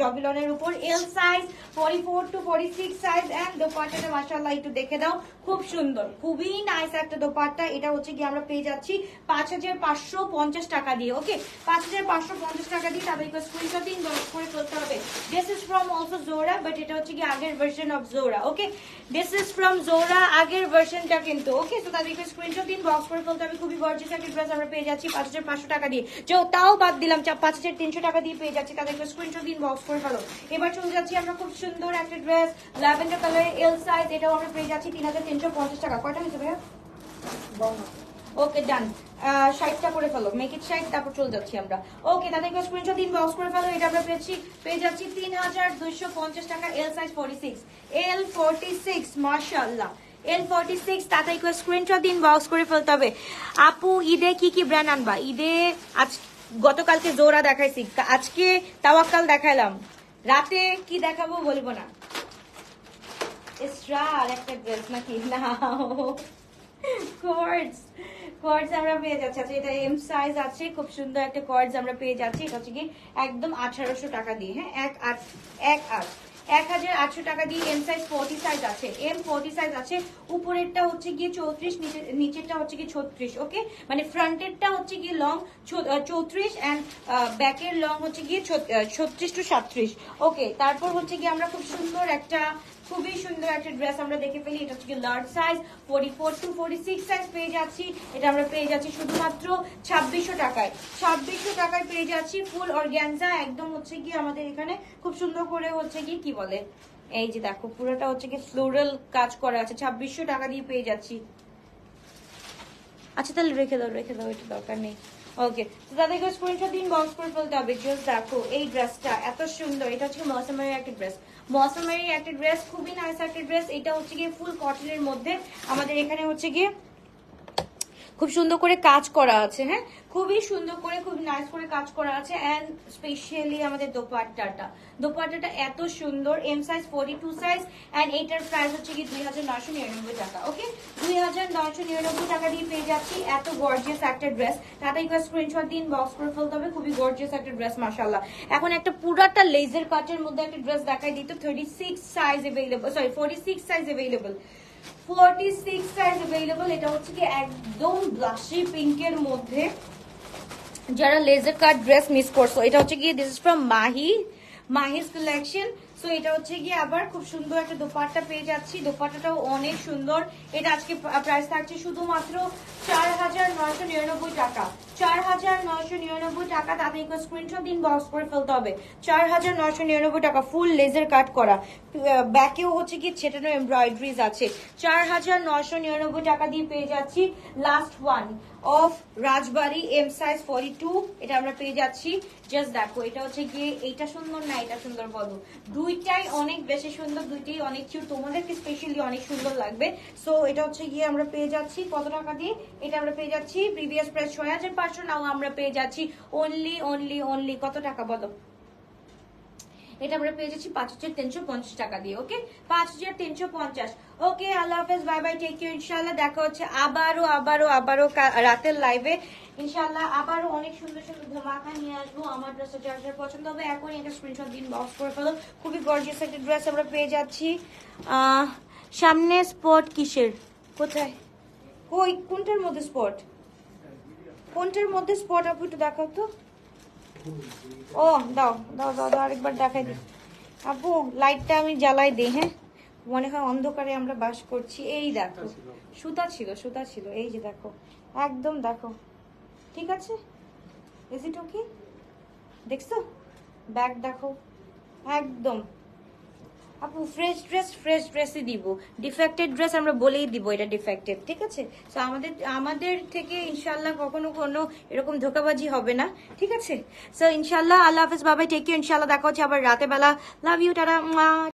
ডবিলনের উপর, L size 44 to 46 size. And দোপাট্টাটা মাশাআল্লাহ একটু দেখে দাও, খুব সুন্দর, খুবই নাইস একটা দোপাট্টা। এটা হচ্ছে গিয়ে আমরা পেয়ে যাচ্ছি 5550 টাকা দিয়ে। ওকে 5550 টাকা দিয়ে তাদেরকে স্ক্রিনশট দিন, বক্স করে ফেলতে হবে। This is from also Zara, but এটা হচ্ছে কি আগের version of Zara. Okay this is from Zara, আগের ভার্সনটা কিন্তু। ওকে তো তাদেরকে স্ক্রিনশট দিন, বক্স করে ফেলতে হবে। খুবই গর্জিয়াস একটা ড্রেস আমরা পেয়ে যাচ্ছি 5500 টাকা দিয়ে, যে তাও বাদ দিলাম 5300 টাকা দিয়ে পেয়ে যাচ্ছি। তাদেরকে স্ক্রিনশট দিন, বক্স করে ফেলো। এবার চলে যাচ্ছি আমরা খুব সুন্দর একটা dress, lavender colour, L size, এটাও আমরা পেয়ে যাচ্ছি 3350 টাকা। কয়টা হয়েছে ভাইয়া? ওকে ডান, 60টা করে ফেলো, মেক ইট 60, তারপর চলে যাচ্ছি আমরা। ওকে তাদেরকে স্ক্রিনশট দিন, বক্স করে ফেলো। এটা আমরা পেয়ে যাচ্ছি 3250 টাকা, এল সাইজ 46, এল 46 মাশাআল্লাহ, এল 46। তাদেরকে স্ক্রিনশট দিন, বক্স করে ফেলতে হবে। আপু ঈদে কি কি ব্র্যান্ড আনবা? ঈদে আজ গতকালকে জোরা দেখাইছি, আজকে তাওয়াক্কাল দেখাইলাম, রাতে কি দেখাবো বলবো না। এক্সট্রা আর একটা ড্রেস নাকি না, কর্ডস আমরা পেয়ে যাচ্ছি। আচ্ছা এটা এম সাইজ আছে, খুব সুন্দর একটা কর্ডস আমরা পেয়ে যাচ্ছি। এটা হচ্ছে কি একদম 1800 টাকা দিয়ে, হ্যাঁ 1800 টাকা দিয়ে। এম সাইজ 40 সাইজ আছে, এম 40 সাইজ আছে। উপরেরটা হচ্ছে গিয়ে 34, নিচেরটা হচ্ছে গিয়ে 36। ওকে মানে ফ্রন্টেরটা হচ্ছে গিয়ে লং 34 এন্ড ব্যাকের লং হচ্ছে গিয়ে 36 to 37। ওকে তারপর হচ্ছে গিয়ে আমরা খুব সুন্দর একটা, খুবই সুন্দর একটা ড্রেস আমরা দেখে ফেলি। এটা হচ্ছে লার্জ সাইজ 44 to 46 সাইজ পেয়ে যাচ্ছি। এটা আমরা পেয়ে যাচ্ছি শুধুমাত্র 2600 টাকায়, 2600 টাকায় পেয়ে যাচ্ছি। ফুল অর্গানজা একদম হচ্ছে কি আমাদের এখানে খুব সুন্দর করে হচ্ছে কি বলে এই যে দেখো পুরোটা হচ্ছে কি ফ্লোরাল কাজ করা আছে, 2600 টাকা দিয়ে পেয়ে যাচ্ছি। আচ্ছা তাহলে রেখে দাও এটা দরকার নেই। ওকে, তো তাদেরকে স্ক্রিনশট দিন, বক্স করে ফেলতে হবে। জাস্ট দেখো এই ড্রেসটা এত সুন্দর, এটা হচ্ছে মৌসুমের একটা ড্রেস, মৌসুমের একটা ড্রেস, খুবই নাইস একটা ড্রেস। এটা হচ্ছে গিয়ে ফুল কটনের মধ্যে, আমাদের এখানে হচ্ছে গিয়ে খুব সুন্দর করে কাজ করা আছে। হ্যাঁ, খুবই সুন্দর করে, খুব নাইস করে কাজ করা আছে। এন্ড স্পেশালি আমাদের দোপাট্টাটা এত সুন্দর, এম সাইজ 42 সাইজ। এন্ড এটার প্রাইস হচ্ছে কি 2999 টাকা। ওকে, 2999 টাকা দিয়ে পেয়ে যাচ্ছি এত গর্জিয়াস একটা ড্রেস। তাতেই স্ক্রিনশট দিন, বক্স করে ফেলতে হবে। খুবই গর্জিয়াস একটা ড্রেস মাশাআল্লাহ। এখন একটা পুরাটা লেজার কাটের মধ্যে একটা ড্রেস দেখাই দিত, 36 size available, sorry 46 size available, 46 size available. এটা হচ্ছে কি একদম ব্লাশি পিঙ্কের মধ্যে, যারা লেজার কাট ড্রেস মিস করছো, এটা হচ্ছে কি this is from Mahi's collection. So এটা হচ্ছে গিয়ে আবার খুব সুন্দর একটা দোপাট্টা পেয়ে যাচ্ছি, দোপাট্টাটাও অনেক সুন্দর। এটা আজকে প্রাইস থাকছে শুধুমাত্র 4999 টাকা, 4999 টাকা। তাদের স্ক্রিনশট দিন, বক্স করে ফেলতে হবে। 4999 টাকা, ফুল লেজার কাট করা, ব্যাকেও হচ্ছে কি ছেটানো এমব্রয়ডারিজ আছে। 4999 টাকা দিয়ে পেয়ে যাচ্ছি last one of Rajbari M size 42, এটা আমরা পেয়ে যাচ্ছি। জাস্ট দেখো এটা হচ্ছে গিয়ে, এইটা সুন্দর না এটা সুন্দর বলো, দুইটাই অনেক বেশি সুন্দর, দুইটাই অনেক কিউট, তোমাদেরকে স্পেশালি অনেক সুন্দর লাগবে। সো এটা হচ্ছে গিয়ে আমরা পেয়ে যাচ্ছি কত টাকা দিয়ে, এটা আমরা পেয়ে যাচ্ছি প্রিভিয়াস প্রাইস 6500, নাও আমরা পেয়ে যাচ্ছি অনলি কত টাকা বলো, এটা আমরা পেয়ে যাচ্ছি 5350 টাকা দিয়ে। ওকে, 5350। ওকে, আল্লাহ হাফেজ, বাই বাই, টেক কেয়ার। ইনশাআল্লাহ দেখা হচ্ছে আবারও রাতের লাইভে। ইনশাআল্লাহ আবারও অনেক সুন্দর সুন্দর ধামাকা নিয়ে আসবো। আমার ড্রেসটা যার যার পছন্দ হবে এখনই একটা স্ক্রিনশট দিন, বক্স করে ফেলো। খুবই গর্জিয়াস একটা ড্রেস আমরা পেয়ে যাচ্ছি। সামনে স্পট কিসের, কোথায়, কই, কোনটার মধ্যে স্পট, কোনটার মধ্যে স্পট আপু একটু দেখাও তো। ও দাও দাও দাও দাও, আরেকবার দেখাই দিই আপু, লাইটটা আমি জ্বালাই দিই। হ্যাঁ, মনে হয় অন্ধকারে আমরা বাস করছি। এই দেখো সুতা ছিল, এই যে দেখো, একদম দেখো, ঠিক আছে, ইজ ইট ওকে, দেখছো ব্যাগ দেখো, একদম আপু ফ্রেশ ড্রেসই দিব, ডিফেক্টেড ড্রেস আমরা বলেই দিব এটা ডিফেক্টেড, ঠিক আছে। তো আমাদের থেকে ইনশাল্লাহ কখনো কোনো এরকম ধোকাবাজি হবে না, ঠিক আছে। সো ইনশাল্লাহ আল্লাহ হাফেজ, বাবাই, টেক কেয়ার। ইনশাল্লাহ দেখা হচ্ছে আবার রাতে বেলা। Love you, tata.